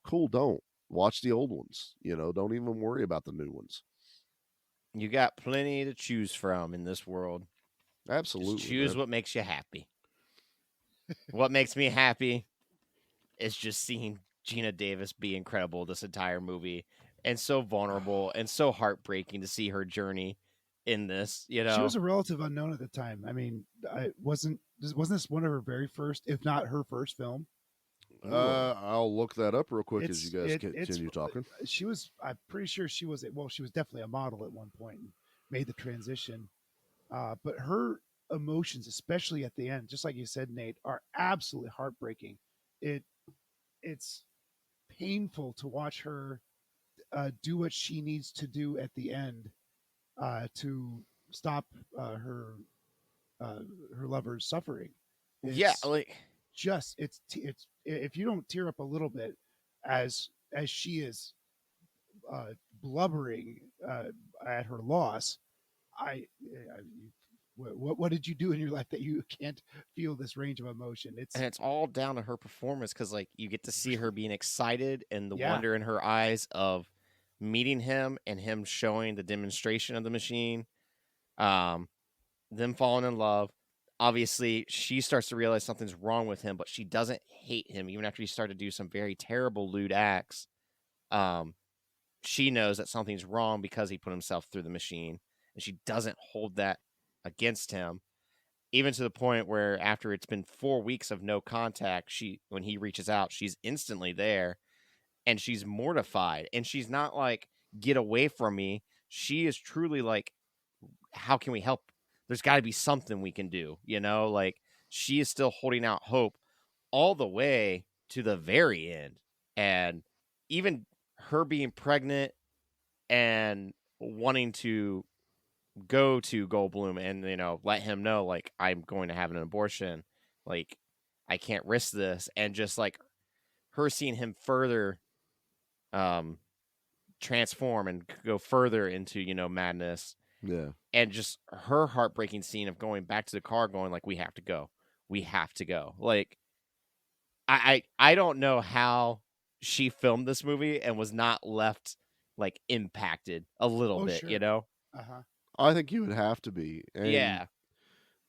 Cool, don't watch the old ones. Don't even worry about the new ones. You got plenty to choose from in this world. Absolutely, just choose what makes you happy. What makes me happy is just seeing Gina Davis be incredible this entire movie, and so vulnerable and so heartbreaking to see her journey in this. She was a relative unknown at the time. I mean, wasn't this one of her very first, if not her first film? I'll look that up real quick as you guys continue talking. She was, I'm pretty sure she was definitely a model at one point and made the transition. But her emotions, especially at the end, just like you said, Nate, are absolutely heartbreaking. It's painful to watch her do what she needs to do at the end to stop her lover's suffering. It's if you don't tear up a little bit as she is blubbering at her loss, what did you do in your life that you can't feel this range of emotion? It's all down to her performance, because like you get to see her being excited and the wonder in her eyes of meeting him and him showing the demonstration of the machine, them falling in love. Obviously, she starts to realize something's wrong with him, but she doesn't hate him even after he started to do some very terrible lewd acts. She knows that something's wrong because he put himself through the machine, and she doesn't hold that against him, even to the point where after it's been 4 weeks of no contact, when he reaches out, she's instantly there, and she's mortified, and she's not like, get away from me. She is truly like, how can we help? There's got to be something we can do, like she is still holding out hope all the way to the very end. And even her being pregnant and wanting to go to Goldblum and, let him know, like, I'm going to have an abortion. Like, I can't risk this. And just like her seeing him further transform and go further into, madness. Yeah. And just her heartbreaking scene of going back to the car going like, we have to go. Like, I don't know how she filmed this movie and was not left like impacted a little bit, sure. Uh-huh. I think you would have to be. And yeah.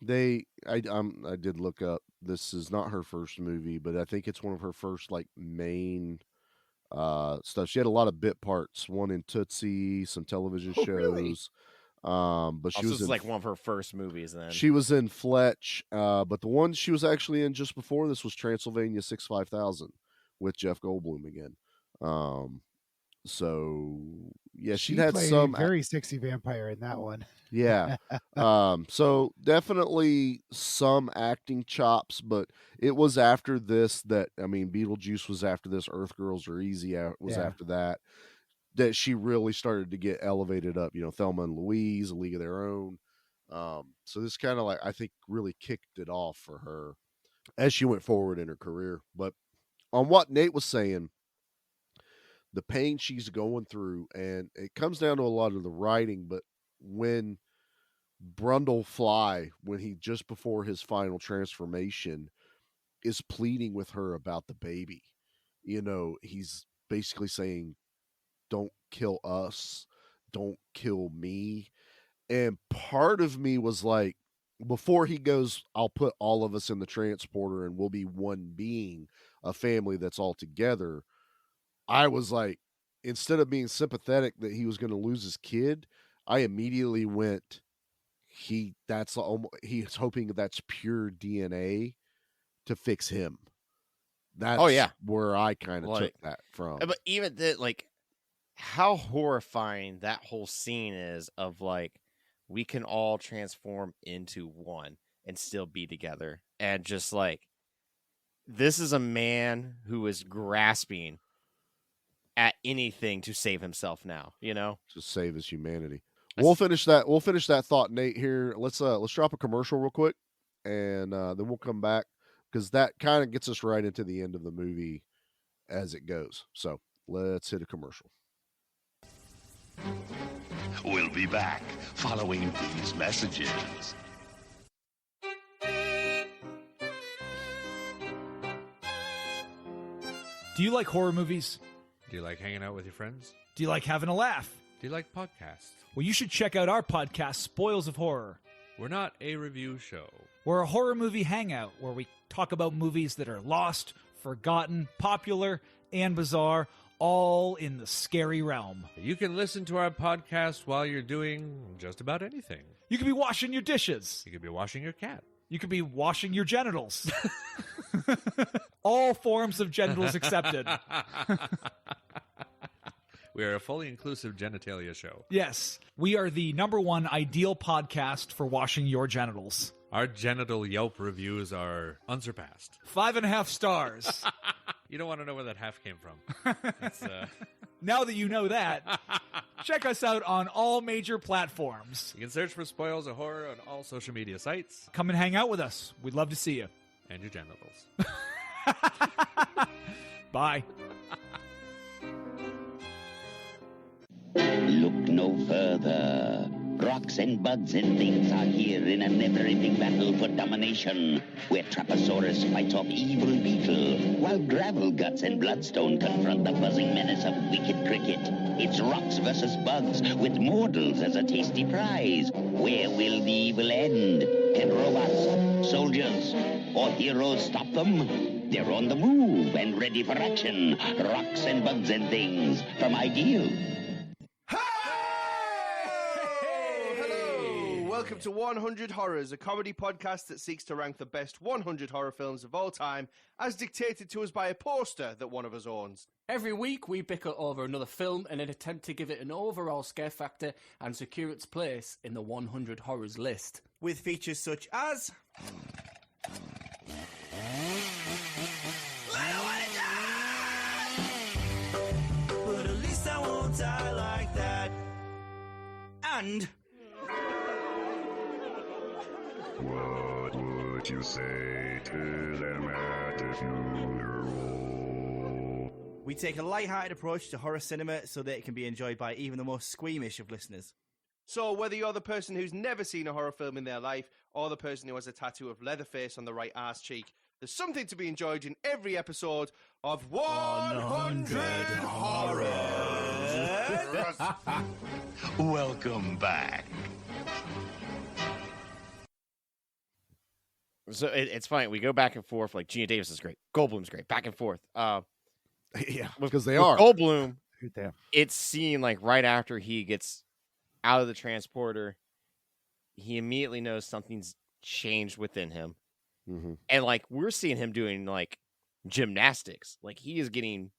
I did look up, this is not her first movie, but I think it's one of her first like main stuff. She had a lot of bit parts, one in Tootsie, some television shows. Really? But she was like one of her first movies then. She was in Fletch, but the one she was actually in just before this was Transylvania 65000 with Jeff Goldblum again. So yeah, she had played some a very sexy vampire in that one. Yeah. So definitely some acting chops, but it was after this that, I mean, Beetlejuice was after this, Earth Girls Are Easy was after that she really started to get elevated up, Thelma and Louise, A League of Their Own. So this kind of like, I think really kicked it off for her as she went forward in her career. But on what Nate was saying, the pain she's going through, and it comes down to a lot of the writing, but when Brundlefly, when he just before his final transformation is pleading with her about the baby, he's basically saying, don't kill us, don't kill me. And part of me was like, before he goes, I'll put all of us in the transporter and we'll be one being, a family that's all together. I was like, instead of being sympathetic that he was going to lose his kid, I immediately went, he's hoping that's pure DNA to fix him. That's where I kind of took that from. But even that, like, how horrifying that whole scene is of like, we can all transform into one and still be together. And just like, this is a man who is grasping at anything to save himself now, to save his humanity. We'll finish that thought, Nate, here. Let's drop a commercial real quick, and then we'll come back, because that kind of gets us right into the end of the movie as it goes. So let's hit a commercial. We'll be back following these messages. Do you like horror movies? Do you like hanging out with your friends? Do you like having a laugh? Do you like podcasts? Well, you should check out our podcast, Spoils of Horror. We're not a review show. We're a horror movie hangout where we talk about movies that are lost, forgotten, popular, and bizarre, all in the scary realm. You can listen to our podcast while you're doing just about anything. You could be washing your dishes. You could be washing your cat. You could be washing your genitals. All forms of genitals accepted. We are a fully inclusive genitalia show. Yes, we are the #1 ideal podcast for washing your genitals. Our genital Yelp reviews are unsurpassed. 5.5 stars. You don't want to know where that half came from. It's, Now that you know that, check us out on all major platforms. You can search for Spoils of Horror on all social media sites. Come and hang out with us. We'd love to see you. And your genitals. Bye. Look no further. Rocks and bugs and things are here in a never-ending battle for domination, where Traposaurus fights off evil beetle, while gravel guts and bloodstone confront the buzzing menace of wicked cricket. It's rocks versus bugs, with mortals as a tasty prize. Where will the evil end? Can robots, soldiers, or heroes stop them? They're on the move and ready for action. Rocks and bugs and things from Ideal. Welcome to 100 Horrors, a comedy podcast that seeks to rank the best 100 horror films of all time, as dictated to us by a poster that one of us owns. Every week, we bicker over another film in an attempt to give it an overall scare factor and secure its place in the 100 Horrors list. With features such as... But at least I won't die like that. And... What would you say to them at the funeral? We take a light-hearted approach to horror cinema so that it can be enjoyed by even the most squeamish of listeners. So whether you're the person who's never seen a horror film in their life, or the person who has a tattoo of Leatherface on the right arse cheek, there's something to be enjoyed in every episode of 100 Horrors. Welcome back. So it's funny. We go back and forth. Like Gina Davis is great. Goldblum's great. Back and forth. Yeah, because they with are. Goldblum, Damn. it's seen like right after he gets out of the transporter, he immediately knows something's changed within him. Mm-hmm. And like we're seeing him doing like gymnastics. Like he is getting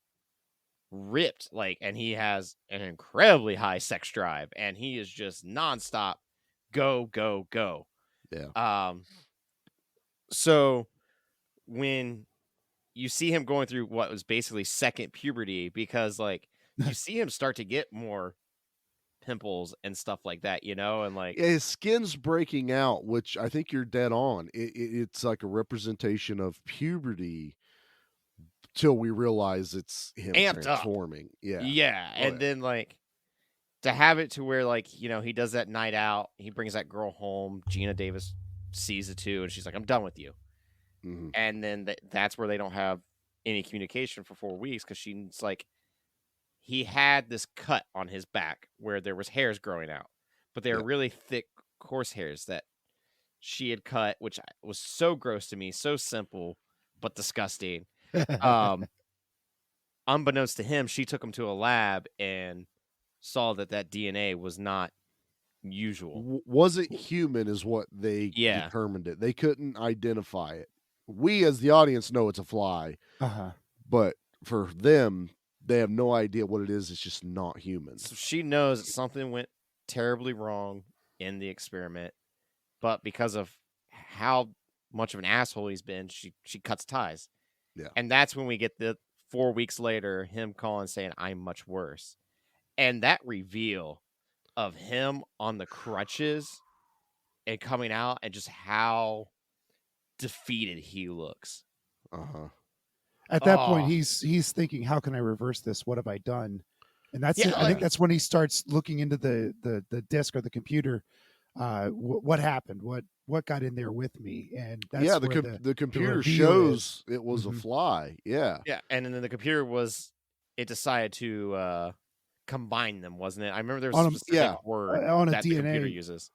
ripped. Like, and he has an incredibly high sex drive, and he is just nonstop go, go, go. Yeah. So when you see him going through what was basically second puberty, because like you see him start to get more pimples and stuff like that, you know, and like his skin's breaking out, which I think you're dead on. It's like a representation of puberty till we realize it's him amped transforming. Up. Yeah. Yeah. And then like to have it to where like, you know, he does that night out, he brings that girl home, Gina Davis sees it too, and she's like, I'm done with you. Mm-hmm. And then that's where they don't have any communication for 4 weeks, because she's like, he had this cut on his back where there was hairs growing out, but they were really thick horse hairs that she had cut, which was so gross to me, so simple but disgusting. Unbeknownst to him, she took him to a lab and saw that DNA was not usual. Wasn't human is what they determined it. They couldn't identify it. We as the audience know it's a fly, but for them, they have no idea what it is. It's just not human. So she knows that something went terribly wrong in the experiment, but because of how much of an asshole he's been, she cuts ties. Yeah. And that's when we get the 4 weeks later, him calling saying, I'm much worse. And that reveal of him on the crutches and coming out and just how defeated he looks. At that point, he's thinking, how can I reverse this? What have I done? And that's I think that's when he starts looking into the disc or the computer what happened, what got in there with me, and that's yeah, where the computer reveal shows is. it was a Mhm. fly. Yeah. Yeah, and then the computer it decided to combine them, wasn't it? I remember there was On a a- specific yeah, word on a that the computer DNA uses.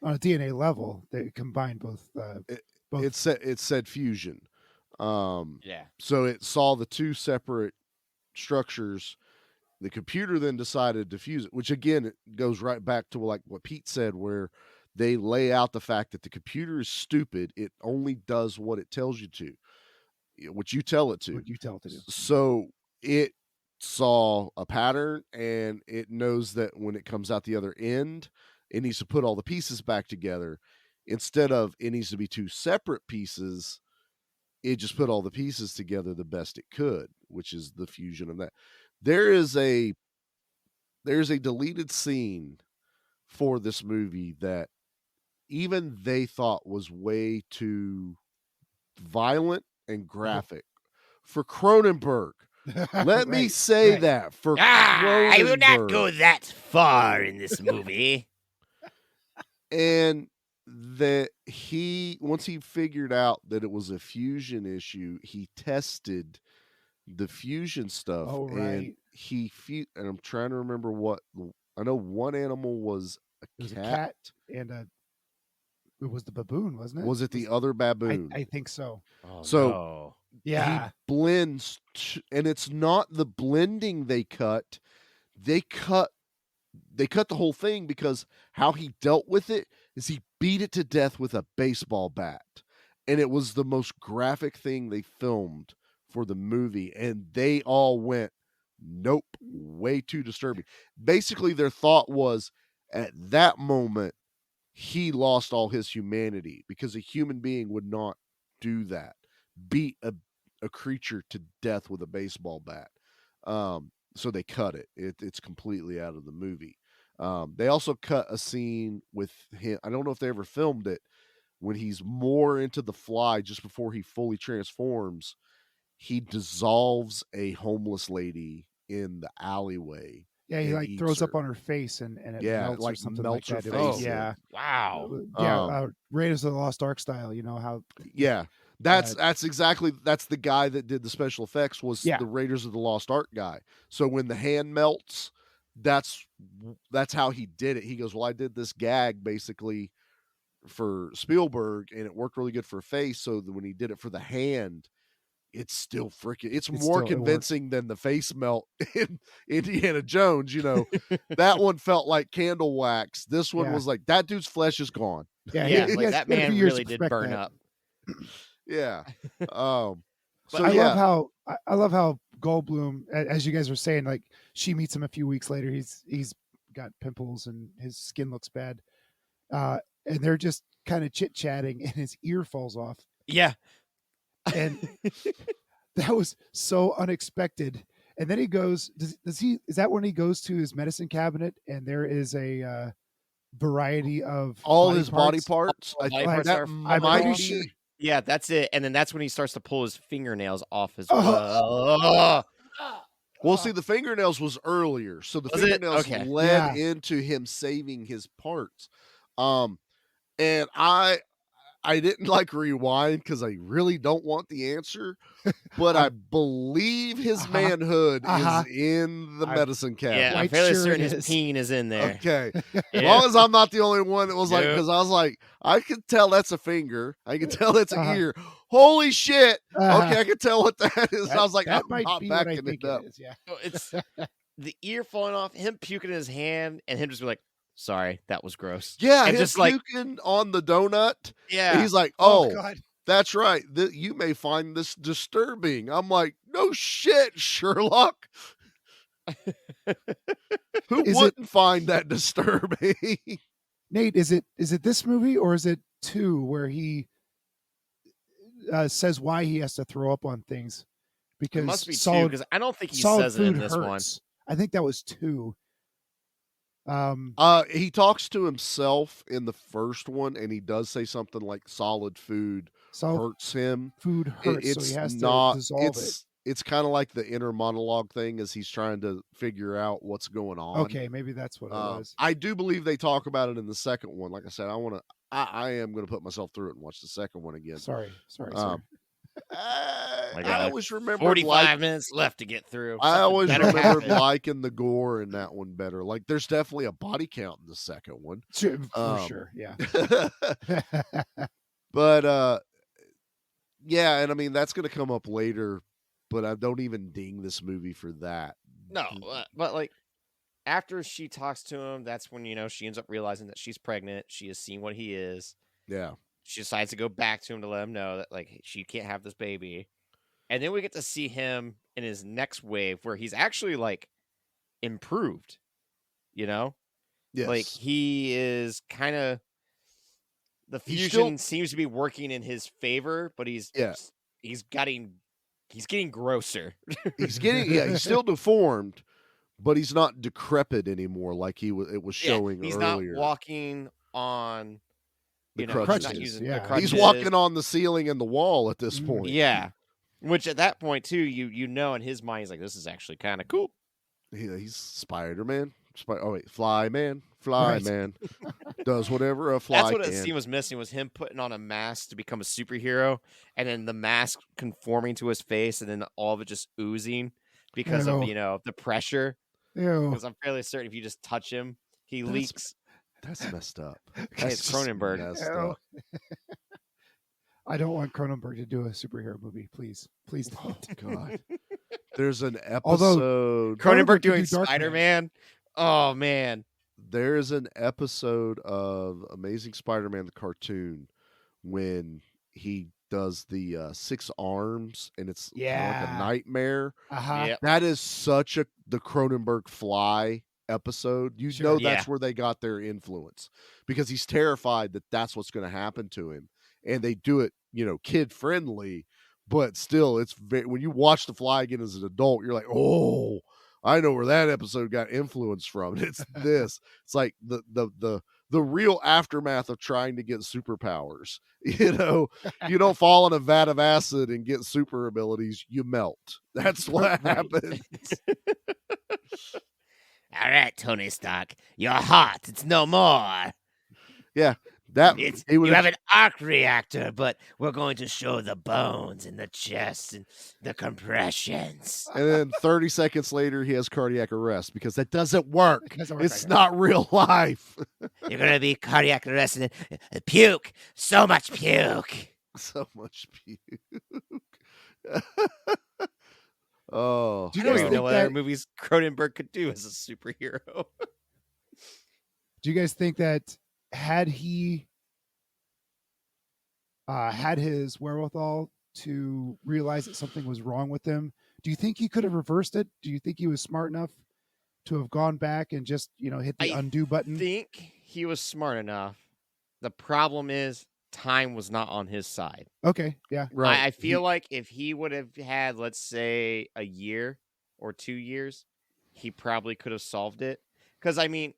on a DNA level. They combined both. Both. It said fusion. Yeah. So it saw the two separate structures. The computer then decided to fuse it, which again it goes right back to like what Pete said, where they lay out the fact that the computer is stupid. It only does what it tells you to, what you tell it to. What you tell it to do. So it saw a pattern, and it knows that when it comes out the other end, it needs to put all the pieces back together. Instead of it needs to be two separate pieces, it just put all the pieces together the best it could, which is the fusion of that. There's a deleted scene for this movie that even they thought was way too violent and graphic for Cronenberg. Let me say that for Cronenberg. I will not go that far in this movie. And that once he figured out that it was a fusion issue, he tested the fusion stuff. Oh, right. And and I'm trying to remember I know one animal was It was cat. a cat and it was the baboon, wasn't it? Was it the other baboon? I think so. Oh, So no. Yeah. he blends, and it's not the blending they cut. They cut the whole thing because how he dealt with it is he beat it to death with a baseball bat. And it was the most graphic thing they filmed for the movie. And they all went, nope, way too disturbing. Basically, their thought was at that moment, he lost all his humanity because a human being would not do that. Beat a creature to death with a baseball bat. So they cut it. It's completely out of the movie. They also cut a scene with him. I don't know if they ever filmed it when he's more into the fly just before he fully transforms. He dissolves a homeless lady in the alleyway. Yeah, he and like eats throws her. up on her face and it Yeah, melts like or something melts her like that. face. Yeah. Wow. Yeah, Raiders of the Lost Ark style, you know how Yeah. That's the guy that did the special effects was Yeah. the Raiders of the Lost Ark guy. So when the hand melts, that's how he did it. He goes, well, I did this gag basically for Spielberg and it worked really good for a face. So that when he did it for the hand, it's still freaking, it's more convincing than the face melt in Indiana Jones. You know, that one felt like candle wax. This one Yeah. was like, that dude's flesh is gone. Yeah, Yeah, he like has that quite a man few years really to did perfect burn that. up. Yeah. So I yeah. love how Goldblum, as you guys were saying, like she meets him a few weeks later. He's got pimples and his skin looks bad, and they're just kind of chit chatting, and his ear falls off, Yeah. and that was so unexpected. And then he goes, is that when he goes to his medicine cabinet and there is a variety of all his body parts. Body I parts that are I'm might pretty be- sure. Yeah, that's it. And then that's when he starts to pull his fingernails off as Oh. well. Well, see, the fingernails was earlier, so the Was it? fingernails Okay. led Yeah. into him saving his parts. And I didn't like rewind because I really don't want the answer, but I believe his manhood is in the medicine cabinet. Yeah, I'm Quite fairly sure certain it his is. peen is in there. Okay. As Yeah. long as I'm not the only one that was like, Nope. because I was like, I could tell that's a finger. I can tell that's an Uh-huh. ear. Holy shit. Uh-huh. Okay, I can tell what that is. I was like, that I'm might not be what I backing think it up. it is. Yeah. So it's the ear falling off, him puking in his hand, and him just be like, sorry, that was gross. Yeah, and him just like, puking on the donut. yeah. He's like, Oh, oh, God. that's right. You may find this disturbing. I'm like, no shit, Sherlock. Who Is it- wouldn't find that disturbing? Nate, is it this movie or is it 2 where he says why he has to throw up on things? Because it must be solid, two, because I don't think he solid says it in food this one. hurts. I think that was 2. He talks to himself in the first one, and he does say something like solid food Solid hurts him. food hurts, so It's he has not, to dissolve it. it's kind of like the inner monologue thing as he's trying to figure out what's going on. Okay, maybe that's what it was. I do believe they talk about it in the second one. Like I said, I am going to put myself through it and watch the second one again. Sorry. I always remember 45 minutes left to get through. I always Better remembered happen. liking the gore in that one better. Like, there's definitely a body count in the second one. For sure, yeah. But yeah, and I mean that's going to come up later. But I don't even ding this movie for that. No, but like after she talks to him, that's when she ends up realizing that she's pregnant. She has seen what he is. Yeah. She decides to go back to him to let him know that like she can't have this baby. And then we get to see him in his next wave where he's actually like improved. Yes. Like he is kind of the fusion seems to be working in his favor, but he's getting grosser. He's still deformed, but he's not decrepit anymore like it was showing he's earlier. Not walking on the crutches. crutches. He's not using the crutches. He's walking on the ceiling and the wall at this point. Yeah. Which at that point too, in his mind he's like, this is actually kind of cool. He's Spider-Man. Fly Man. Does whatever a fly That's what can. the scene was missing, was him putting on a mask to become a superhero, and then the mask conforming to his face, and then all of it just oozing because of the pressure. Because I'm fairly certain if you just touch him, he leaks. That's messed up. It's Cronenberg. I don't want Cronenberg to do a superhero movie. Please don't. Oh God. There's an episode. Although Cronenberg doing Spider-Man. Oh man. There's an episode of Amazing Spider-Man the cartoon when he does the 6 arms and it's kind of like a nightmare. Yep. That is such the Cronenberg Fly episode. That's where they got their influence because he's terrified that that's what's going to happen to him, and they do it, kid friendly, but still, it's when you watch The Fly again as an adult, you're like, oh, I know where that episode got influence from. It's this. It's like the real aftermath of trying to get superpowers. You don't fall in a vat of acid and get super abilities. You melt. That's what happens. All right, Tony Stark, you're hot. It's no more. Yeah. You have an arc reactor, but we're going to show the bones and the chest and the compressions. And then 30 seconds later, he has cardiac arrest because that doesn't work. It's like not real life. You're going to be cardiac arrested and puke. So much puke. So much puke. Oh. Do you guys know what other movies Cronenberg could do as a superhero? Do you guys think that had he had his wherewithal to realize that something was wrong with him, do you think he could have reversed it? Do you think he was smart enough to have gone back and just, hit the undo button? I think he was smart enough. The problem is time was not on his side. Okay, yeah. Right. I feel like if he would have had, let's say, a year or 2 years, he probably could have solved it. Because, I mean,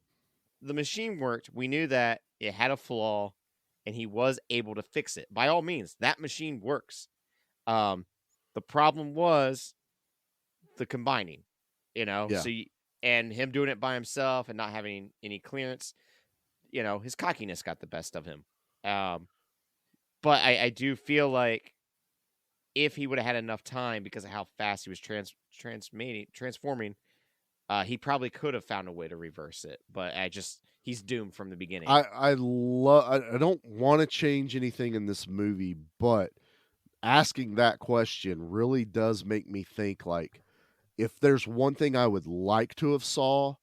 the machine worked. We knew that it had a flaw, and he was able to fix it. By all means, that machine works. The problem was the combining, Yeah. So and him doing it by himself and not having any clearance. His cockiness got the best of him. But I do feel like if he would have had enough time because of how fast he was transforming, he probably could have found a way to reverse it. But he's doomed from the beginning. I don't want to change anything in this movie, but asking that question really does make me think, like, if there's one thing I would like to have saw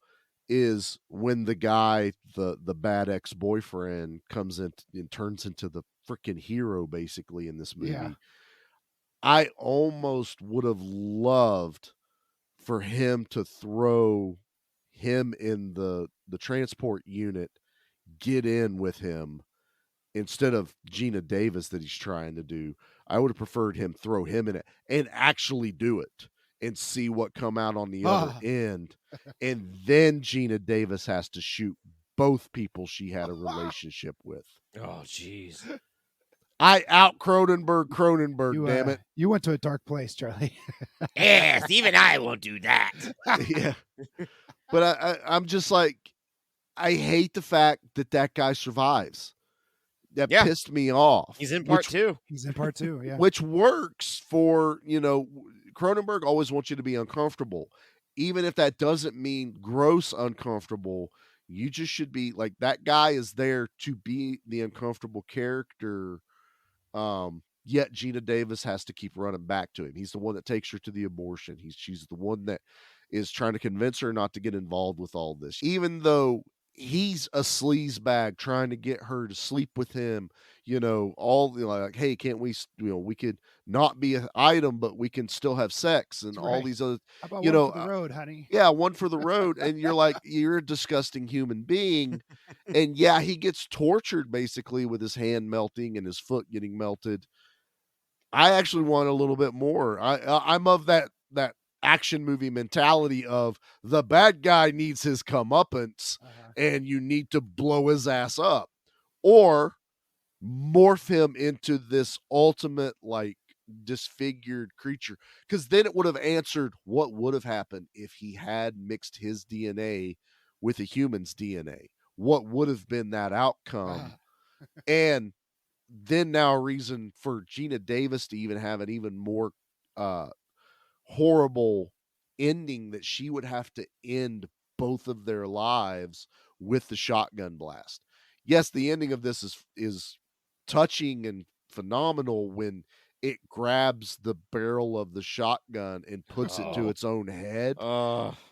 is when the guy, the bad ex-boyfriend, comes in and turns into the freaking hero basically in this movie. Yeah. I almost would have loved for him to throw him in the transport unit, get in with him instead of Gina Davis that he's trying to do. I would have preferred him throw him in it and actually do it and see what come out on the other end. And then Gina Davis has to shoot both people she had a relationship with. Oh, jeez. I out Cronenberg, You, damn it. You went to a dark place, Charlie. Yes, even I won't do that. Yeah. But I'm just like, I hate the fact that guy survives. That pissed me off. He's in part 2. He's in part 2, yeah. Which works for, Cronenberg always wants you to be uncomfortable. Even if that doesn't mean gross uncomfortable, you just should be like, that guy is there to be the uncomfortable character. Yet Gina Davis has to keep running back to him. He's the one that takes her to the abortion. She's the one that is trying to convince her not to get involved with all this, even though he's a sleazebag trying to get her to sleep with him. Like, hey, can't we? We could not be an item, but we can still have sex, and all these other. How about one for the road, honey? Yeah, one for the road, and you're like, you're a disgusting human being, and yeah, he gets tortured basically with his hand melting and his foot getting melted. I actually want a little bit more. I'm of that action movie mentality of the bad guy needs his comeuppance, and you need to blow his ass up, or morph him into this ultimate like disfigured creature, because then it would have answered what would have happened if he had mixed his DNA with a human's DNA. What would have been that outcome? And then now a reason for Gina Davis to even have an even more horrible ending, that she would have to end both of their lives with the shotgun blast. Yes, the ending of this is touching and phenomenal when it grabs the barrel of the shotgun and puts it to its own head.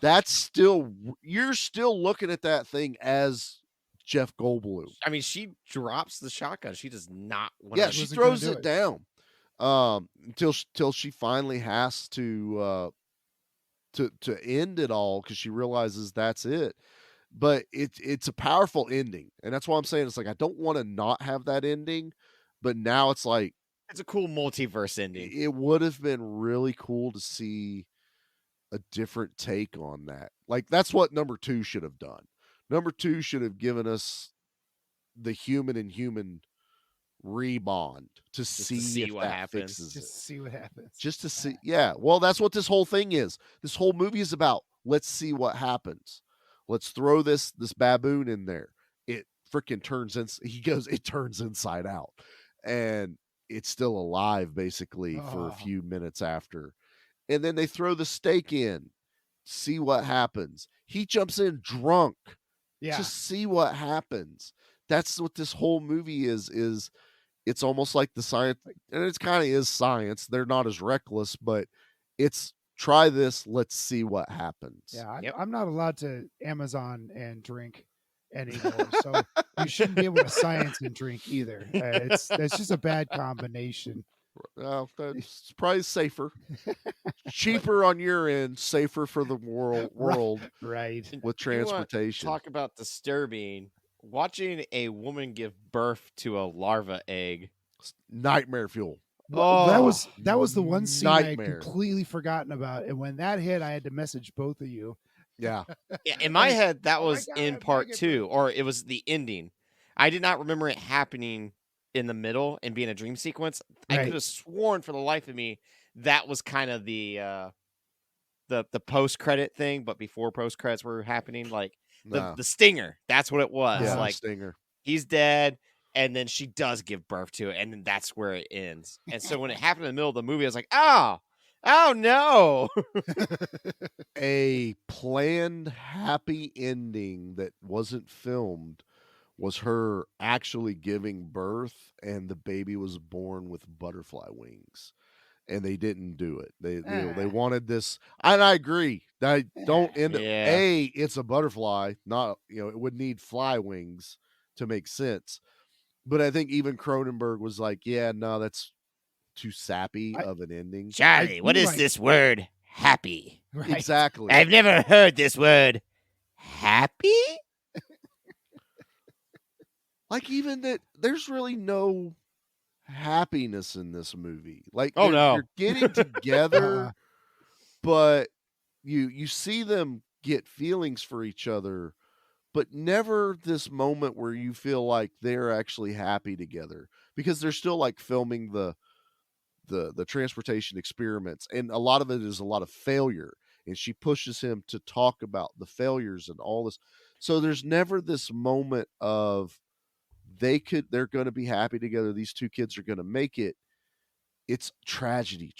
That's still, you're still looking at that thing as Jeff Goldblum. I mean, she drops the shotgun. She does not want Yeah, she throws it down until she finally has to end it all, because she realizes that's it. But it's a powerful ending, and that's why I'm saying it's like, I don't want to not have that ending, but now it's like, it's a cool multiverse ending. It would have been really cool to see a different take on that. Like, that's what number 2 should have done. Number 2 should have given us the human and human rebond to see if what that happens. fixes Just it. to see what happens. Just to see. Yeah. Well, that's what this whole thing is. This whole movie is about, let's see what happens. Let's throw this baboon in there. It freaking turns it turns inside out. And it's still alive basically for a few minutes after. And then they throw the steak in. See what happens. He jumps in drunk. Yeah. Just see what happens. That's what this whole movie is it's almost like the science, and it kind of is science. They're not as reckless, but it's try this, let's see what happens. Yeah, I'm not allowed to Amazon and drink anymore, so you shouldn't be able to science and drink either. That's just a bad combination. Well, that's probably safer, cheaper on your end, safer for the world, right? With transportation. Talk about disturbing. Watching a woman give birth to a larva egg, nightmare fuel. Well, that was the one scene I had Nightmare. completely forgotten about, and when that hit, I had to message both of you. Yeah. Yeah, in my head, that was God, in part 2, or it was the ending. I did not remember it happening in the middle and being a dream sequence. I Right. could have sworn for the life of me that was kind of the post credit thing, but before post credits were happening, like No. the stinger. That's what it was. Yeah, like stinger. he's dead, and then she does give birth to it, and then that's where it ends. And so when it happened in the middle of the movie, I was like, oh no. A planned happy ending that wasn't filmed was her actually giving birth, and the baby was born with butterfly wings, and they didn't do it. They wanted this, and I agree. I don't end up. Yeah. It's a butterfly, not it would need fly wings to make sense. But I think even Cronenberg was like, yeah, no, that's too sappy of an ending. Charlie, what is this word? Happy. Right. Exactly. I've never heard this word. Happy? Like, even that, there's really no happiness in this movie. Like, Oh, no. you're getting together, but you see them get feelings for each other, but never this moment where you feel like they're actually happy together, because they're still like filming the transportation experiments, and a lot of it is a lot of failure, and she pushes him to talk about the failures and all this. So there's never this moment of they're going to be happy together. These two kids are going to make it. It's tragedy.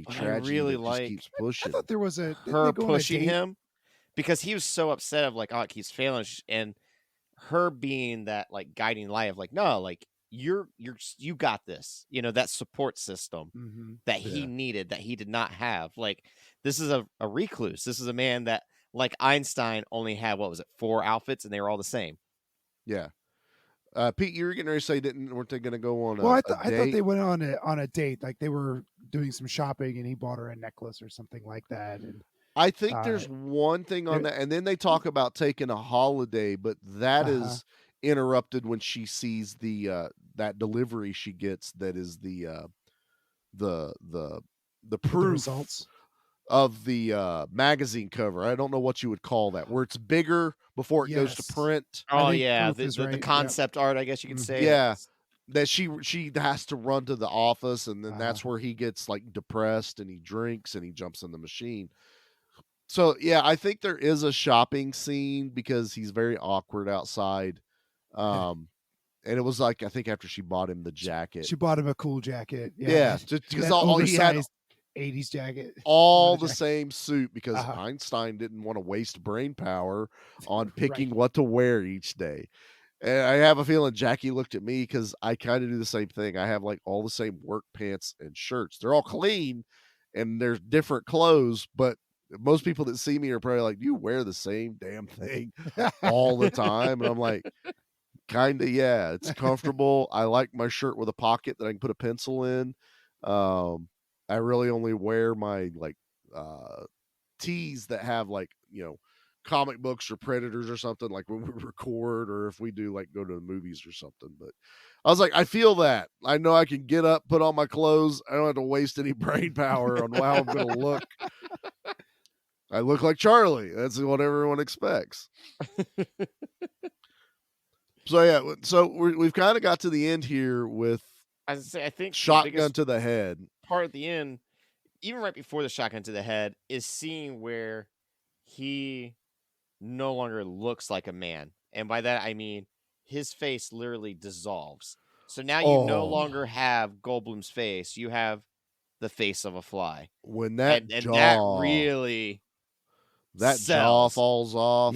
I really that just like keeps pushing. I thought there was a her pushing him, because he was so upset of like, oh, it keeps failing, and her being that like guiding light of like, no, like you got this, that support system that he needed, that he did not have. Like, this is a recluse. This is a man that, like Einstein, only had, what was it, 4 outfits, and they were all the same. Yeah. Pete, you were getting ready to say weren't they going to go on Well, I a thought date? they went on a date, like they were doing some shopping, and he bought her a necklace or something like that. And I think there's one thing on that, and then they talk about taking a holiday, but that is interrupted when she sees the that delivery she gets, that is the proof results of the magazine cover. I don't know what you would call that, where it's bigger before it goes to print. Oh yeah, the concept art, I guess you could say. Yeah, that she has to run to the office, and then that's where he gets like depressed, and he drinks, and he jumps in the machine. So yeah, I think there is a shopping scene because he's very awkward outside. And it was like, I think after she bought him the jacket, she bought him a cool jacket. Yeah, because all he had 80s jacket, all the same suit, because Einstein didn't want to waste brain power on picking what to wear each day. And I have a feeling Jackie looked at me, because I kind of do the same thing. I have like all the same work pants and shirts. They're all clean and there's different clothes, but most people that see me are probably like, you wear the same damn thing all the time. And I'm like, kind of, yeah, it's comfortable. I like my shirt with a pocket that I can put a pencil in. I really only wear my like tees that have like, comic books or Predators or something, like when we record, or if we do like go to the movies or something. But I was like, I feel that. I know I can get up, put on my clothes. I don't have to waste any brain power on how I'm going to look. I look like Charlie. That's what everyone expects. So yeah, so we've kind of got to the end here with, as I say, I think shotgun to the head. Part at the end, even right before the shotgun to the head, is seeing where he no longer looks like a man, and by that I mean his face literally dissolves. So now you no longer have Goldblum's face; you have the face of a fly. When that and jaw, that really jaw falls off,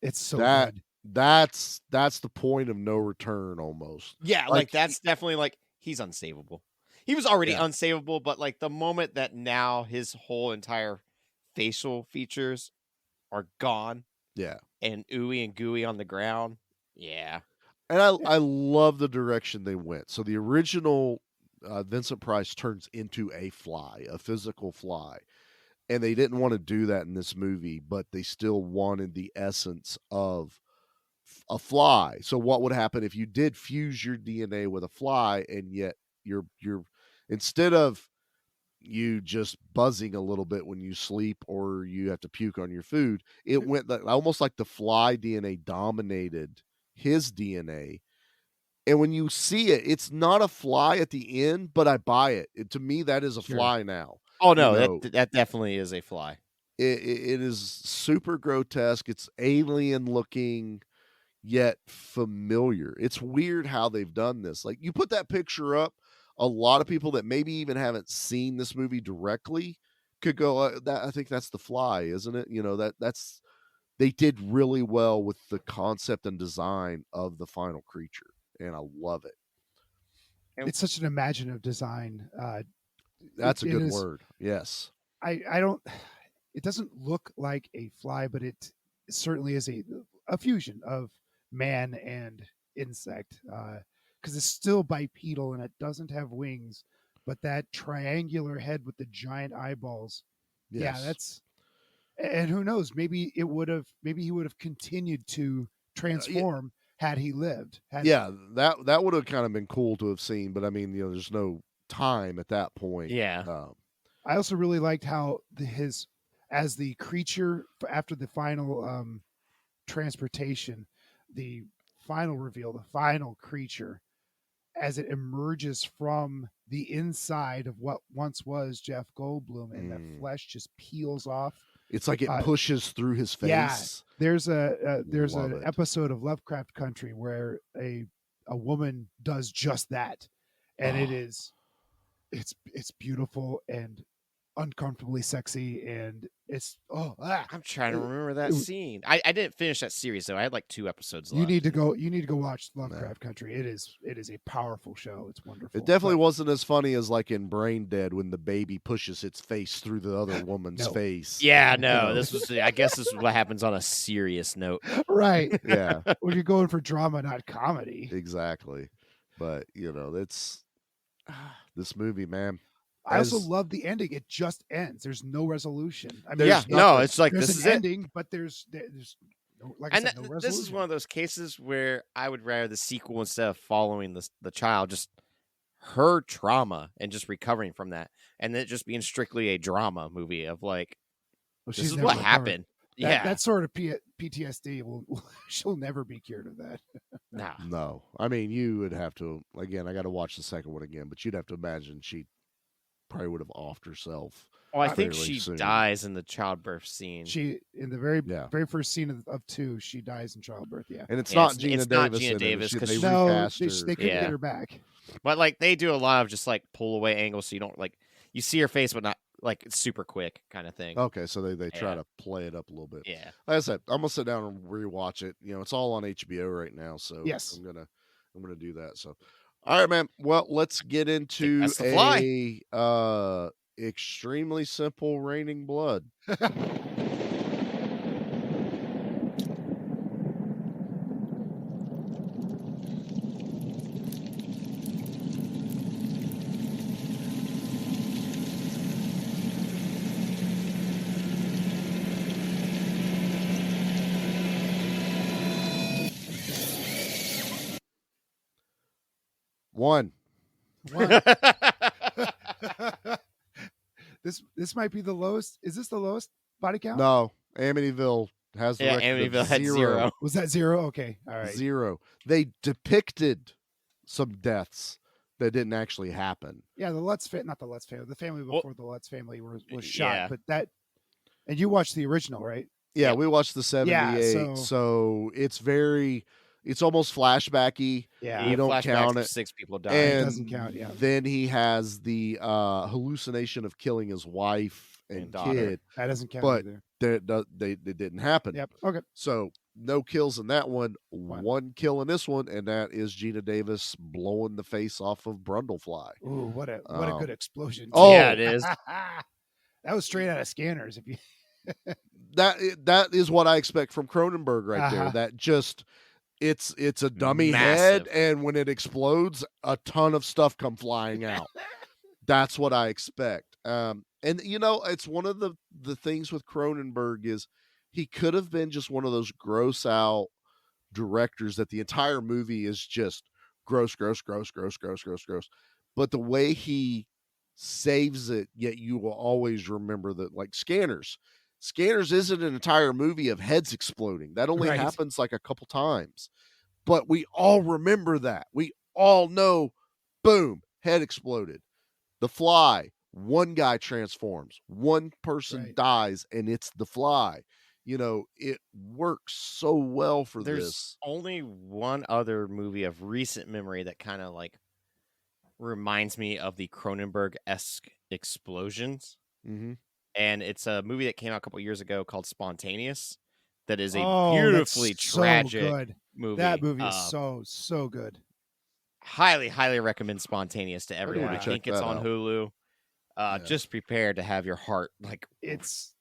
it's so good. That's the point of no return, almost. Yeah, like that's definitely like he's unsavable. He was already unsavable, but like the moment that now his whole entire facial features are gone, and ooey and gooey on the ground, and I love the direction they went. So the original Vincent Price turns into a fly, a physical fly, and they didn't want to do that in this movie, but they still wanted the essence of a fly. So what would happen if you did fuse your DNA with a fly, and yet you're instead of you just buzzing a little bit when you sleep or you have to puke on your food, it went almost like the fly DNA dominated his DNA. And when you see it, it's not a fly at the end, but I buy it. To me, that is a fly now. Oh no, that definitely is a fly. It is super grotesque. It's alien looking, yet familiar. It's weird how they've done this. Like, you put that picture up, a lot of people that maybe even haven't seen this movie directly could go, I think that's the fly, isn't it? That's they did really well with the concept and design of the final creature, and I love it. It's such an imaginative design. That's a good word. Yes. I don't. It doesn't look like a fly, but it certainly is a fusion of man and insect. Because it's still bipedal and it doesn't have wings, but that triangular head with the giant eyeballs. Yes. Yeah, that's. And who knows? Maybe he would have continued to transform had he lived. That would have kind of been cool to have seen, but I mean, there's no time at that point. Yeah. I also really liked how as the creature after the final transportation, the final reveal, the final creature, as it emerges from the inside of what once was Jeff Goldblum, and the flesh just peels off. It's like it pushes through his face. Yeah, there's an it. episode of Lovecraft Country where a woman does just that, and it's beautiful and uncomfortably sexy, and it's I'm trying to remember that scene. I didn't finish that series though. I had like 2 episodes left. You need to go watch Lovecraft Country. It is a powerful show. It's wonderful. It definitely wasn't as funny as like in Brain Dead when the baby pushes its face through the other woman's face. Yeah, no, this was. I guess this is what happens on a serious note. Right. Yeah. When you're going for drama, not comedy. Exactly. But that's this movie, man. I also love the ending. It just ends. There's no resolution. I mean, it's like there's this an is ending, it. but there's no, like I said, no resolution. This is one of those cases where I would rather the sequel instead of following the child, just her trauma and just recovering from that, and then it just being strictly a drama movie of like, this is what happened. That sort of PTSD she'll never be cured of that. No. I mean, you would have to. Again, I got to watch the second one again, but you'd have to imagine she probably would have offed herself. Oh, I think she dies in the childbirth scene. She in the very first scene of 2, she dies in childbirth. Yeah, and it's not Gina Davis. Not Gina Davis because they couldn't get her back. But like they do a lot of just like pull away angles, so you don't like you see her face, but not like it's super quick kind of thing. Okay, so they try to play it up a little bit. Yeah, like I said, I'm gonna sit down and rewatch it. It's all on HBO right now, so yes, I'm gonna do that. So, all right, man. Well, let's get into a extremely simple Raining Blood. One. This might be the lowest. Is this the lowest body count? No, Amityville has the record Amityville of had 0. Was that 0? Okay, all right. 0. They depicted some deaths that didn't actually happen. Yeah, not the Lutz family. The family before the Lutz family was shot, but that. And you watched the original, right? Yeah, we watched the 78. Yeah, so it's it's almost flashbacky. Yeah, you don't count it. 6 people die. And it doesn't count. Yeah. Then he has the hallucination of killing his wife and kid. That doesn't count but either. They didn't happen. Yep. Okay. So no kills in that one. One kill in this one, and that is Gina Davis blowing the face off of Brundlefly. Ooh, what a good explosion! Oh, yeah, it is. That was straight out of Scanners. If you that is what I expect from Cronenberg right there. That just it's a dummy head, and when it explodes, a ton of stuff come flying out. That's what I expect. And it's one of the things with Cronenberg is he could have been just one of those gross out directors that the entire movie is just gross. But the way he saves it, yet you will always remember that, like Scanners isn't an entire movie of heads exploding. That only happens like a couple times. But we all remember that. We all know, boom, head exploded. The Fly, one guy transforms, one person dies, and it's The Fly. It works so well for this. There's only one other movie of recent memory that kind of like reminds me of the Cronenberg-esque explosions. Mm-hmm. And it's a movie that came out a couple years ago called Spontaneous. That is a beautifully tragic movie. That movie is so good. Highly, highly recommend Spontaneous to everyone. I think it's on out. Hulu. Just prepare to have your heart like it's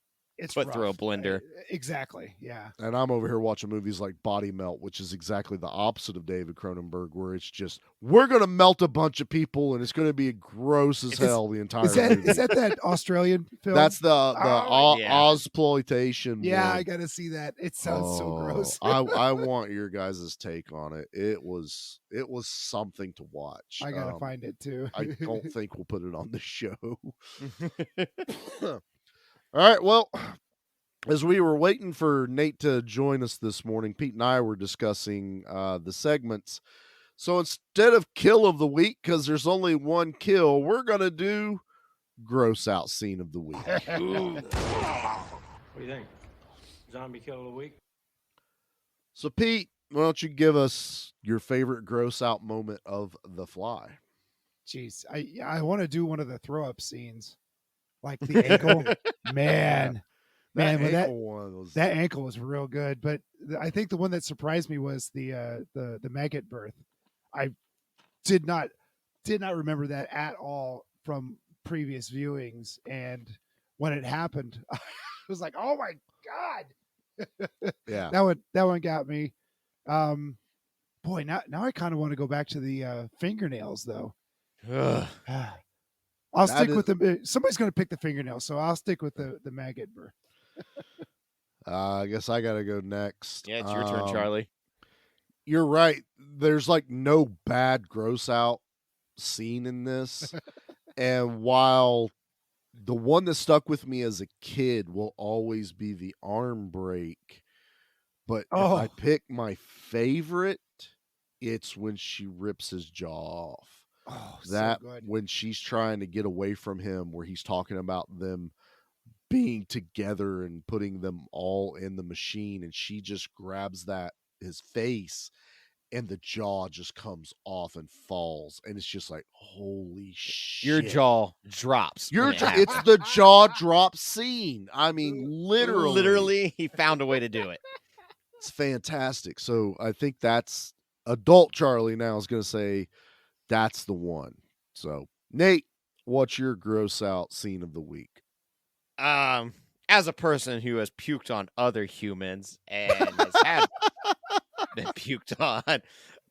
put rough. through a blender. Exactly. Yeah. And I'm over here watching movies like Body Melt, which is exactly the opposite of David Cronenberg, where it's just we're gonna melt a bunch of people and it's gonna be gross as hell the entire movie. Is that Australian film? That's the Ozploitation. Yeah, one. I gotta see that. It sounds so gross. I want your guys' take on it. It was something to watch. I gotta find it too. I don't think we'll put it on the show. All right, well, as we were waiting for Nate to join us this morning, Pete and I were discussing the segments. So instead of kill of the week, because there's only one kill, we're going to do gross out scene of the week. What do you think? Zombie kill of the week? So, Pete, why don't you give us your favorite gross out moment of The Fly? Jeez, I want to do one of the throw up scenes, like the ankle. Man, when that ankle was real good. But I think the one that surprised me was the maggot birth. I did not remember that at all from previous viewings, and when it happened, I was like, "Oh my god!" Yeah, that one got me. Boy, now I kind of want to go back to the fingernails though. I'll stick with the. Somebody's going to pick the fingernails, so I'll stick with the maggot birth. I guess I got to go next. Yeah, it's your turn, Charlie. You're right. There's like no bad gross out scene in this. And while the one that stuck with me as a kid will always be the arm break, but if I pick my favorite, it's when she rips his jaw off. Oh, that so good. When she's trying to get away from him, where he's talking about them being together and putting them all in the machine, and she just grabs his face, and the jaw just comes off and falls, and it's just like, holy shit! Your jaw drops. It's the jaw drop scene. I mean, literally, he found a way to do it. It's fantastic. So I think that's adult Charlie now is going to say that's the one. So Nate, what's your gross out scene of the week? As a person who has puked on other humans and has had been puked on,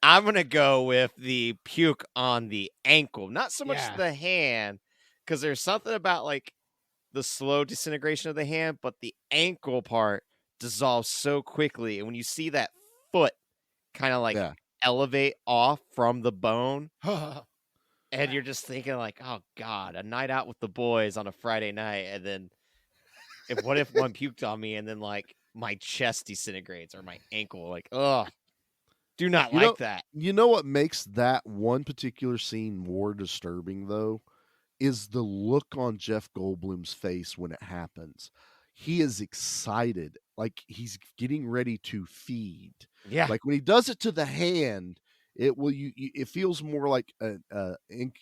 I'm going to go with the puke on the ankle. Not so much the hand, because there's something about like the slow disintegration of the hand, but the ankle part dissolves so quickly. And when you see that foot kind of like elevate off from the bone, and you're just thinking like, oh God, a night out with the boys on a Friday night. And then what if one puked on me and then like my chest disintegrates or my ankle? Like, ugh, do not that. You know what makes that one particular scene more disturbing though, is the look on Jeff Goldblum's face when it happens. He is excited, like he's getting ready to feed. Yeah, like when he does it to the hand, it feels more like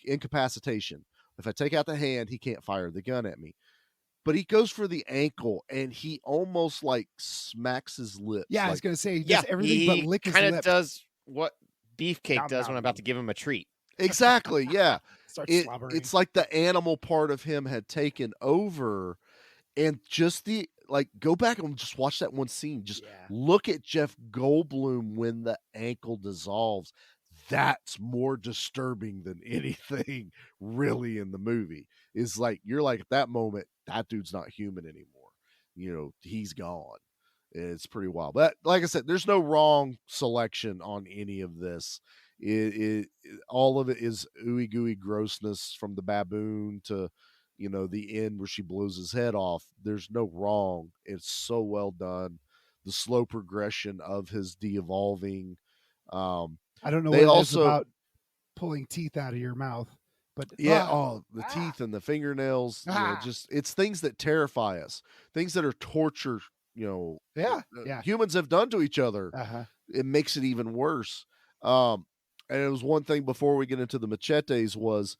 incapacitation. If I take out the hand, he can't fire the gun at me. But he goes for the ankle, and he almost like smacks his lips. Yeah, like, I was gonna say he does everything but lick his lip. Kind of does what Beefcake does when I'm about to give him a treat. Exactly. Yeah, it's like the animal part of him had taken over, and just go back and just watch that one scene. Just look at Jeff Goldblum when the ankle dissolves. That's more disturbing than anything really in the movie. Is like, you're like, at that moment, that dude's not human anymore. You know, he's gone. It's pretty wild. But like I said, there's no wrong selection on any of this. All of it is ooey gooey grossness, from the baboon to, you know, the end where she blows his head off. There's no wrong. It's so well done. The slow progression of his de-evolving. I don't know what it is about pulling teeth out of your mouth, but the teeth and the fingernails. You know, just it's things that terrify us, things that are torture. You know, humans have done to each other. It makes it even worse. And it was one thing before we get into the machetes was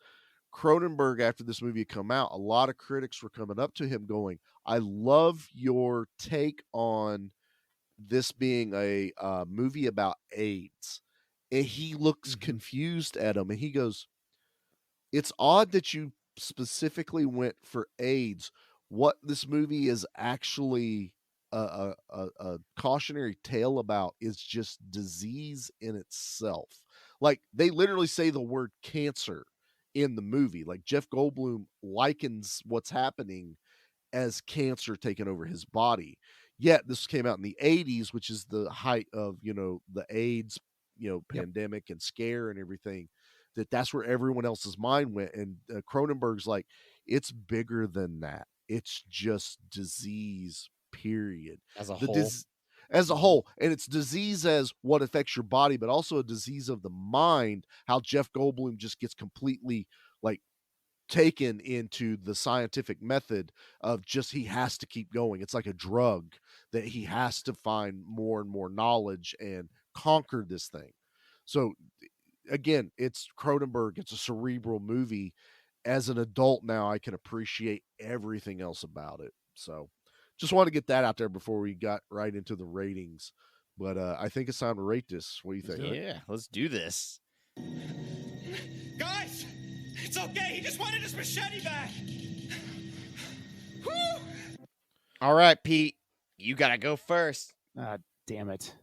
Cronenberg, after this movie had come out, a lot of critics were coming up to him going, I love your take on this being a movie about AIDS. And he looks confused at him, and he goes, it's odd that you specifically went for AIDS. What this movie is actually a cautionary tale about is just disease in itself. Like, they literally say the word cancer in the movie. Like, Jeff Goldblum likens what's happening as cancer taking over his body. Yet this came out in the 80s, which is the height of, you know, the AIDS, you know, pandemic and scare and everything. That's where everyone else's mind went. And Cronenberg's like, it's bigger than that. It's just disease, period. As a The whole. as a whole. And it's disease as what affects your body, but also a disease of the mind, how Jeff Goldblum just gets completely like taken into the scientific method of just he has to keep going. It's like a drug that he has to find more and more knowledge and conquer this thing. So again, it's Cronenberg, it's a cerebral movie. As an adult now, I can appreciate everything else about it. So just want to get that out there before we got right into the ratings. But I think it's time to rate this. What do you think? Yeah, let's do this. Guys, it's okay. He just wanted his machete back. Whew. All right, Pete, you gotta go first. Damn it.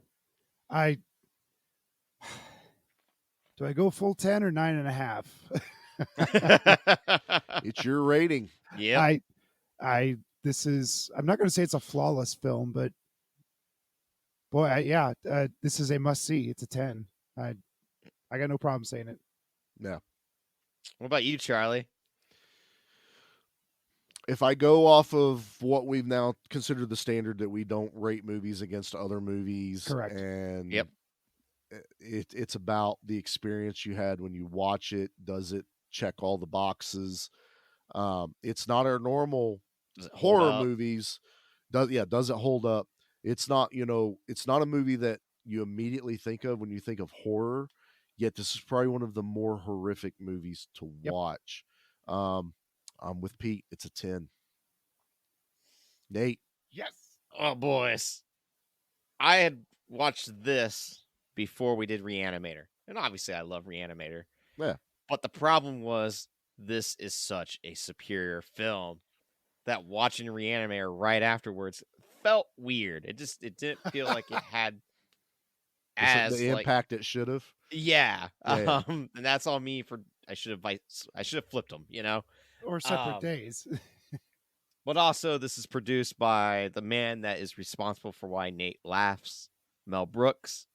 Do I go full 10 or 9.5? It's your rating. Yeah. I'm not going to say it's a flawless film, but boy, this is a must see. It's a 10. I got no problem saying it. Yeah. What about you, Charlie? If I go off of what we've now considered the standard that we don't rate movies against other movies. Correct. And Yep. It's about the experience you had when you watch it. Does it check all the boxes? It's not our normal horror movies. Does it hold up? It's not, it's not a movie that you immediately think of when you think of horror, yet this is probably one of the more horrific movies to watch. I'm with Pete. It's a 10. Nate. Yes. Oh, boys. I had watched this before we did Reanimator. And obviously I love Reanimator. Yeah. But the problem was this is such a superior film that watching Reanimator right afterwards felt weird. It didn't feel like it had as the impact it should have. Yeah. Yeah. And that's all me for I should have flipped them, Or separate days. But also this is produced by the man that is responsible for why Nate laughs, Mel Brooks.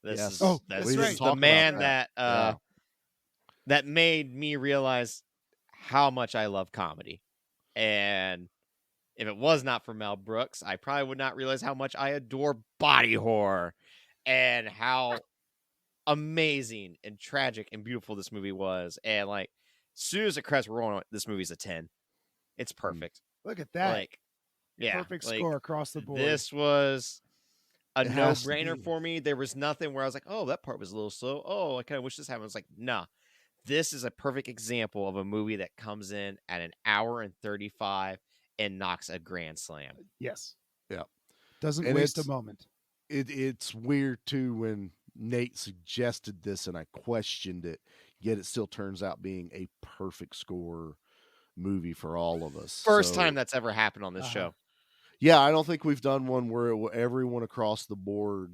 This is the man that that made me realize how much I love comedy. And if it was not for Mel Brooks, I probably would not realize how much I adore body horror and how amazing and tragic and beautiful this movie was. And like, as soon as it credits were rolling, this movie's a 10. It's perfect. Look at that. Like, yeah, perfect score across the board. This was a It has to no-brainer be. for me. There was nothing where I was like, oh, that part was a little slow. Oh, I kind of wish this happened. I was like, nah. This is a perfect example of a movie that comes in at an hour and 35 and knocks a grand slam. Yes. Yeah. Doesn't And waste a it's- moment. It's weird too when Nate suggested this and I questioned it, yet it still turns out being a perfect score movie for all of us. First So, time that's ever happened on this show. Yeah, I don't think we've done one where everyone across the board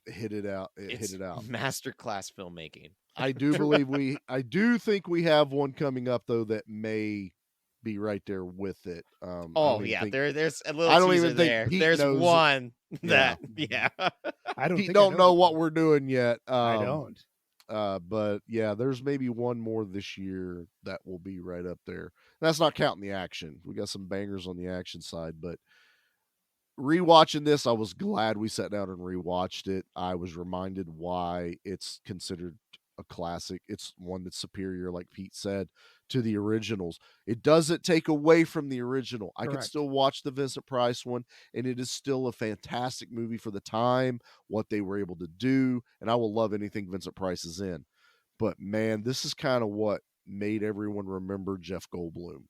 hit it out. It's hit it out. masterclass filmmaking. I do believe I do think we have one coming up though that may be right there with it. I Oh don't even yeah, think- there's a little I don't teaser even think there. Pete There's knows it. one Yeah. that yeah. I don't Pete think I don't know what we're doing yet. I don't. But yeah, there's maybe one more this year that will be right up there. That's not counting the action. We got some bangers on the action side, but rewatching this, I was glad we sat down and rewatched it. I was reminded why it's considered a classic. It's one that's superior, like Pete said, to the originals. It doesn't take away from the original. I can Correct. still watch the Vincent Price one, and it is still a fantastic movie for the time, what they were able to do, and I will love anything Vincent Price is in. But man, this is kind of what made everyone remember Jeff Goldblum.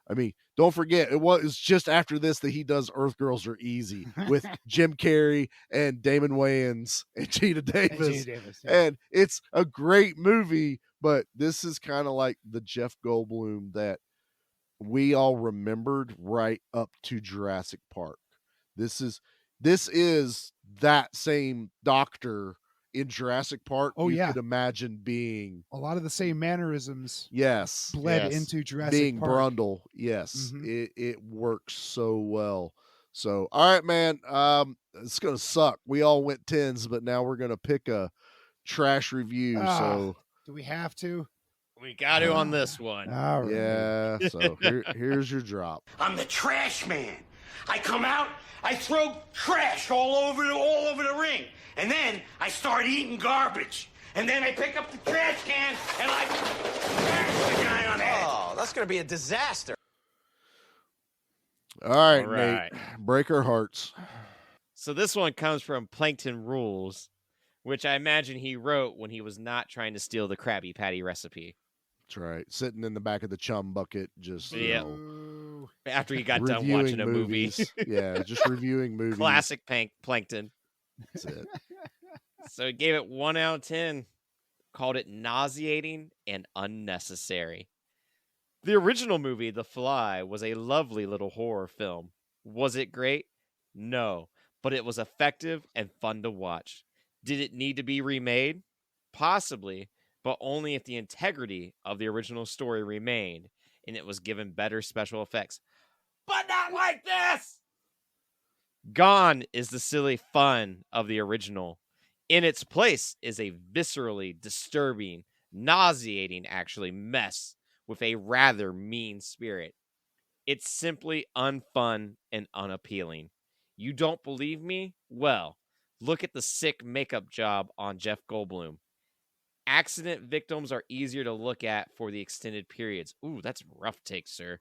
I mean, don't forget, it was just after this that he does Earth Girls Are Easy with Jim Carrey and Damon Wayans and Gina Davis. Davis, And it's a great movie, but this is kind of like the Jeff Goldblum that we all remembered right up to Jurassic Park. This is that same doctor in Jurassic Park. Oh, you yeah. could imagine being A lot of the same mannerisms yes bled yes. into Jurassic being Park. Brundle. Yes, Mhm. it works so well. So all right, man. It's gonna suck. We all went 10s, but now we're gonna pick a trash review. So Do we have to? We got to on this one. All right. yeah. So here's your drop. I'm the trash man. I come out, I throw trash all over the ring, and then I start eating garbage. And then I pick up the trash can and I bash the guy on the head. Oh, that's going to be a disaster. All right, All right. Nate. Break our hearts. So this one comes from Plankton Rules, which I imagine he wrote when he was not trying to steal the Krabby Patty recipe. That's right. Sitting in the back of the chum bucket, just you Yeah. know, After he got done reviewing watching a movie. movies. Yeah, just reviewing movies. Classic Plankton. That's it. So he gave it 1 out of 10, called it nauseating and unnecessary. The original movie, The Fly, was a lovely little horror film. Was it great? No, but it was effective and fun to watch. Did it need to be remade? Possibly, but only if the integrity of the original story remained and it was given better special effects. But not like this! Gone is the silly fun of the original. In its place is a viscerally disturbing, nauseating, actually, mess with a rather mean spirit. It's simply unfun and unappealing. You don't believe me? Well, look at the sick makeup job on Jeff Goldblum. Accident victims are easier to look at for the extended periods. Ooh, that's a rough take, sir.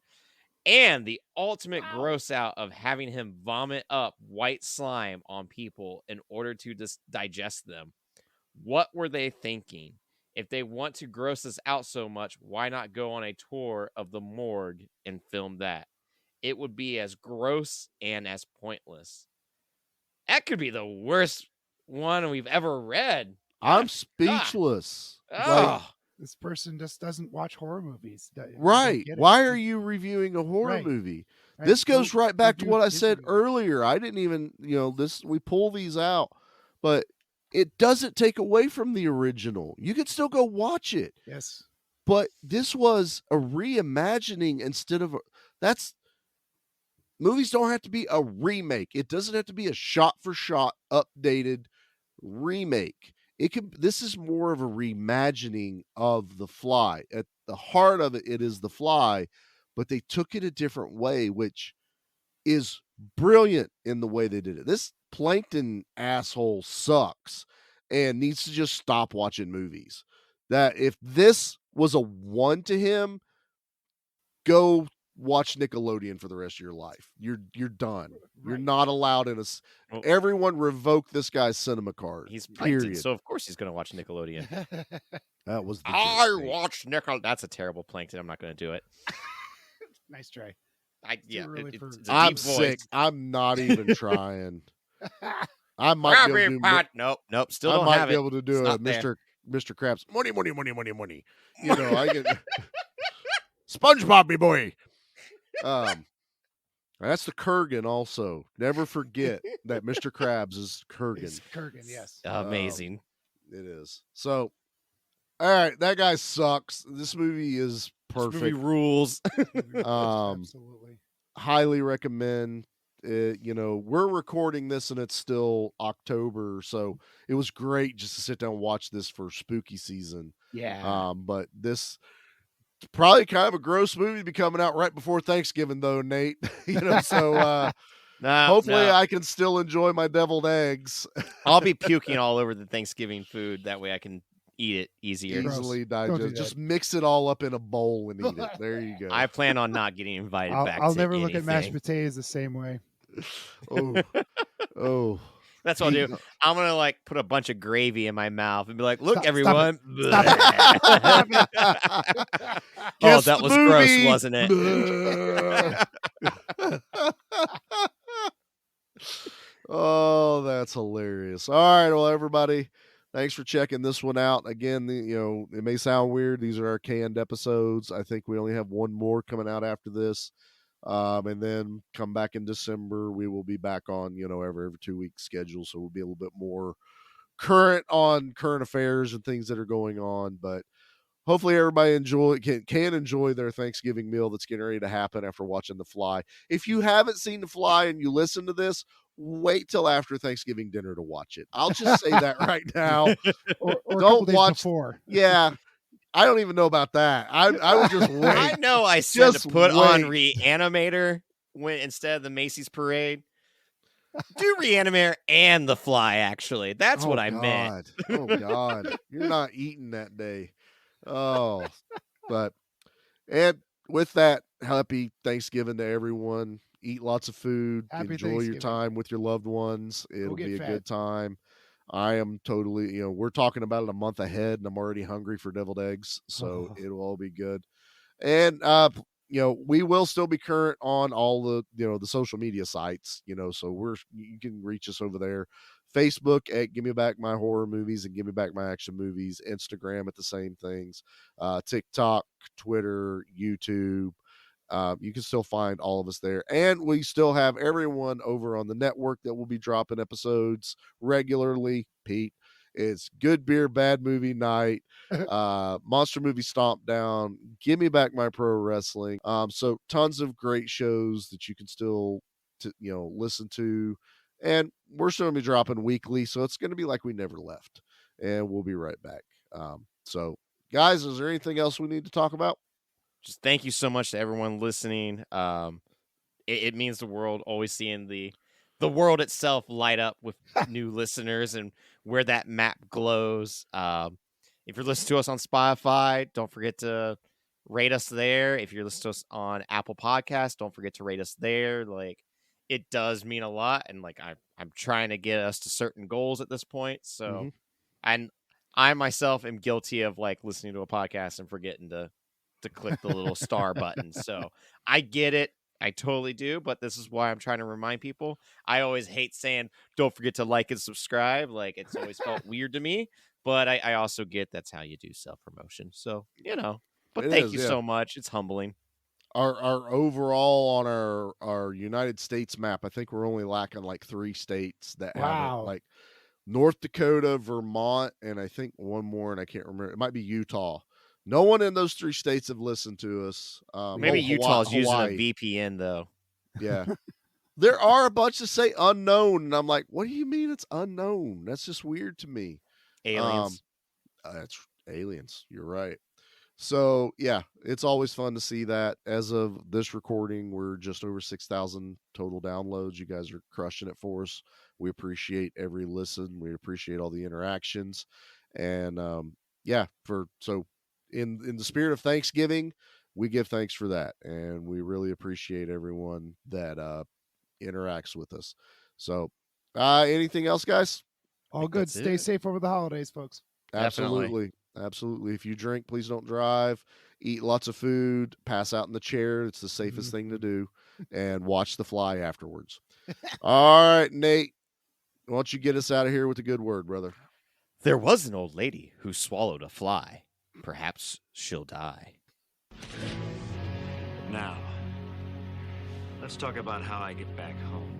And the ultimate gross out of having him vomit up white slime on people in order to digest them. What were they thinking? If they want to gross us out so much, why not go on a tour of the morgue and film that? It would be as gross and as pointless. That could be the worst one we've ever read. I'm speechless. Oh. This person just doesn't watch horror movies. Right. Why are you reviewing a horror movie? Right. This goes Don't right back to review what I Disney said movies. earlier. I didn't even, we pull these out, but it doesn't take away from the original. You can still go watch it. Yes. But this was a reimagining instead of movies don't have to be a remake. It doesn't have to be a shot for shot updated remake. This is more of a reimagining of The Fly. At the heart of it, it is The Fly, but they took it a different way, which is brilliant in the way they did it. This Plankton asshole sucks and needs to just stop watching movies. That if this was a 1 to him, go watch Nickelodeon for the rest of your life. You're done. Right. You're not allowed in everyone revoke this guy's cinema card. He's Plankton, so of course he's going to watch Nickelodeon. That was the watch Nickelodeon. That's a terrible Plankton. I'm not going to do it. Nice try. It's I'm sick. I'm not even trying. I might be able to do Nope. Still don't have it. I might be able to do a Mr. Krabs. Money. I get SpongeBob, me boy. That's the Kurgan also. Never forget that Mr. Krabs is Kurgan. It's Kurgan, yes. Amazing. It is. So, all right, that guy sucks. This movie is perfect. This movie rules. Absolutely. Highly recommend it. We're recording this and it's still October, so it was great just to sit down and watch this for spooky season. Yeah. But this probably kind of a gross movie to be coming out right before Thanksgiving, though, Nate. So hopefully I can still enjoy my deviled eggs. I'll be puking all over the Thanksgiving food. That way I can eat it easier. Easily digest. Just mix it all up in a bowl and eat it. There you go. I plan on not getting invited back. I'll to never anything. look at mashed potatoes the same way. Oh. That's what I'll do. I'm gonna put a bunch of gravy in my mouth and be like, "Look, everyone!" Stop it. Oh, that was gross, wasn't it? Oh, that's hilarious. All right, well, everybody, thanks for checking this one out. Again, it may sound weird. These are our canned episodes. I think we only have one more coming out after this. And then come back in December. We will be back on, every 2 week schedule. So we'll be a little bit more current on current affairs and things that are going on. But hopefully everybody can enjoy their Thanksgiving meal that's getting ready to happen after watching The Fly. If you haven't seen The Fly and you listen to this, wait till after Thanksgiving dinner to watch it. I'll just say that right now. or don't watch before. Yeah. I don't even know about that. I would just wait. I know I said to put on Reanimator when instead of the Macy's parade, do Reanimator and The Fly, actually. That's what I meant. Oh, God. You're not eating that day. Oh, and with that, happy Thanksgiving to everyone. Eat lots of food. Happy Enjoy your Thanksgiving. time with your loved ones. It'll get be a fat. good time. I am totally, we're talking about it a month ahead, and I'm already hungry for deviled eggs, so it'll all be good. And we will still be current on all the the social media sites, so you can reach us over there. Facebook at Give Me Back My Horror Movies and Give Me Back My Action Movies. Instagram at the same things. TikTok, Twitter, YouTube. You can still find all of us there. And we still have everyone over on the network that will be dropping episodes regularly. Pete, it's Good Beer, Bad Movie Night, Monster Movie Stomp Down, Give Me Back My Pro Wrestling. So tons of great shows that you can still listen to. And we're still going to be dropping weekly, so it's going to be like we never left. And we'll be right back. So, guys, is there anything else we need to talk about? Just thank you so much to everyone listening. It means the world, always seeing the world itself light up with new listeners and where that map glows. If you're listening to us on Spotify, don't forget to rate us there. If you're listening to us on Apple Podcasts, don't forget to rate us there. Like, it does mean a lot, and like I'm trying to get us to certain goals at this point. So, and I myself am guilty of like listening to a podcast and forgetting to click the little star button. So I get it. I totally do. But this is why I'm trying to remind people. I always hate saying, don't forget to like and subscribe. Like, it's always felt weird to me. But I also get that's how you do self-promotion. So, but thank you so much. It's humbling. Our overall on our United States map, I think we're only lacking like 3 states that have it, like North Dakota, Vermont, and I think one more, and I can't remember. It might be Utah. No one in those 3 states have listened to us. Maybe Utah's using a VPN, though. Yeah. There are a bunch that say unknown, and I'm like, what do you mean it's unknown? That's just weird to me. Aliens. That's aliens. You're right. So, yeah, it's always fun to see that. As of this recording, we're just over 6,000 total downloads. You guys are crushing it for us. We appreciate every listen. We appreciate all the interactions. And, in the spirit of Thanksgiving, we give thanks for that. And we really appreciate everyone that interacts with us. So, anything else, guys? All good. Stay safe over the holidays, folks. Absolutely. Absolutely. If you drink, please don't drive. Eat lots of food. Pass out in the chair. It's the safest thing to do. And watch The Fly afterwards. All right, Nate. Why don't you get us out of here with a good word, brother? There was an old lady who swallowed a fly. Perhaps she'll die. Now, let's talk about how I get back home.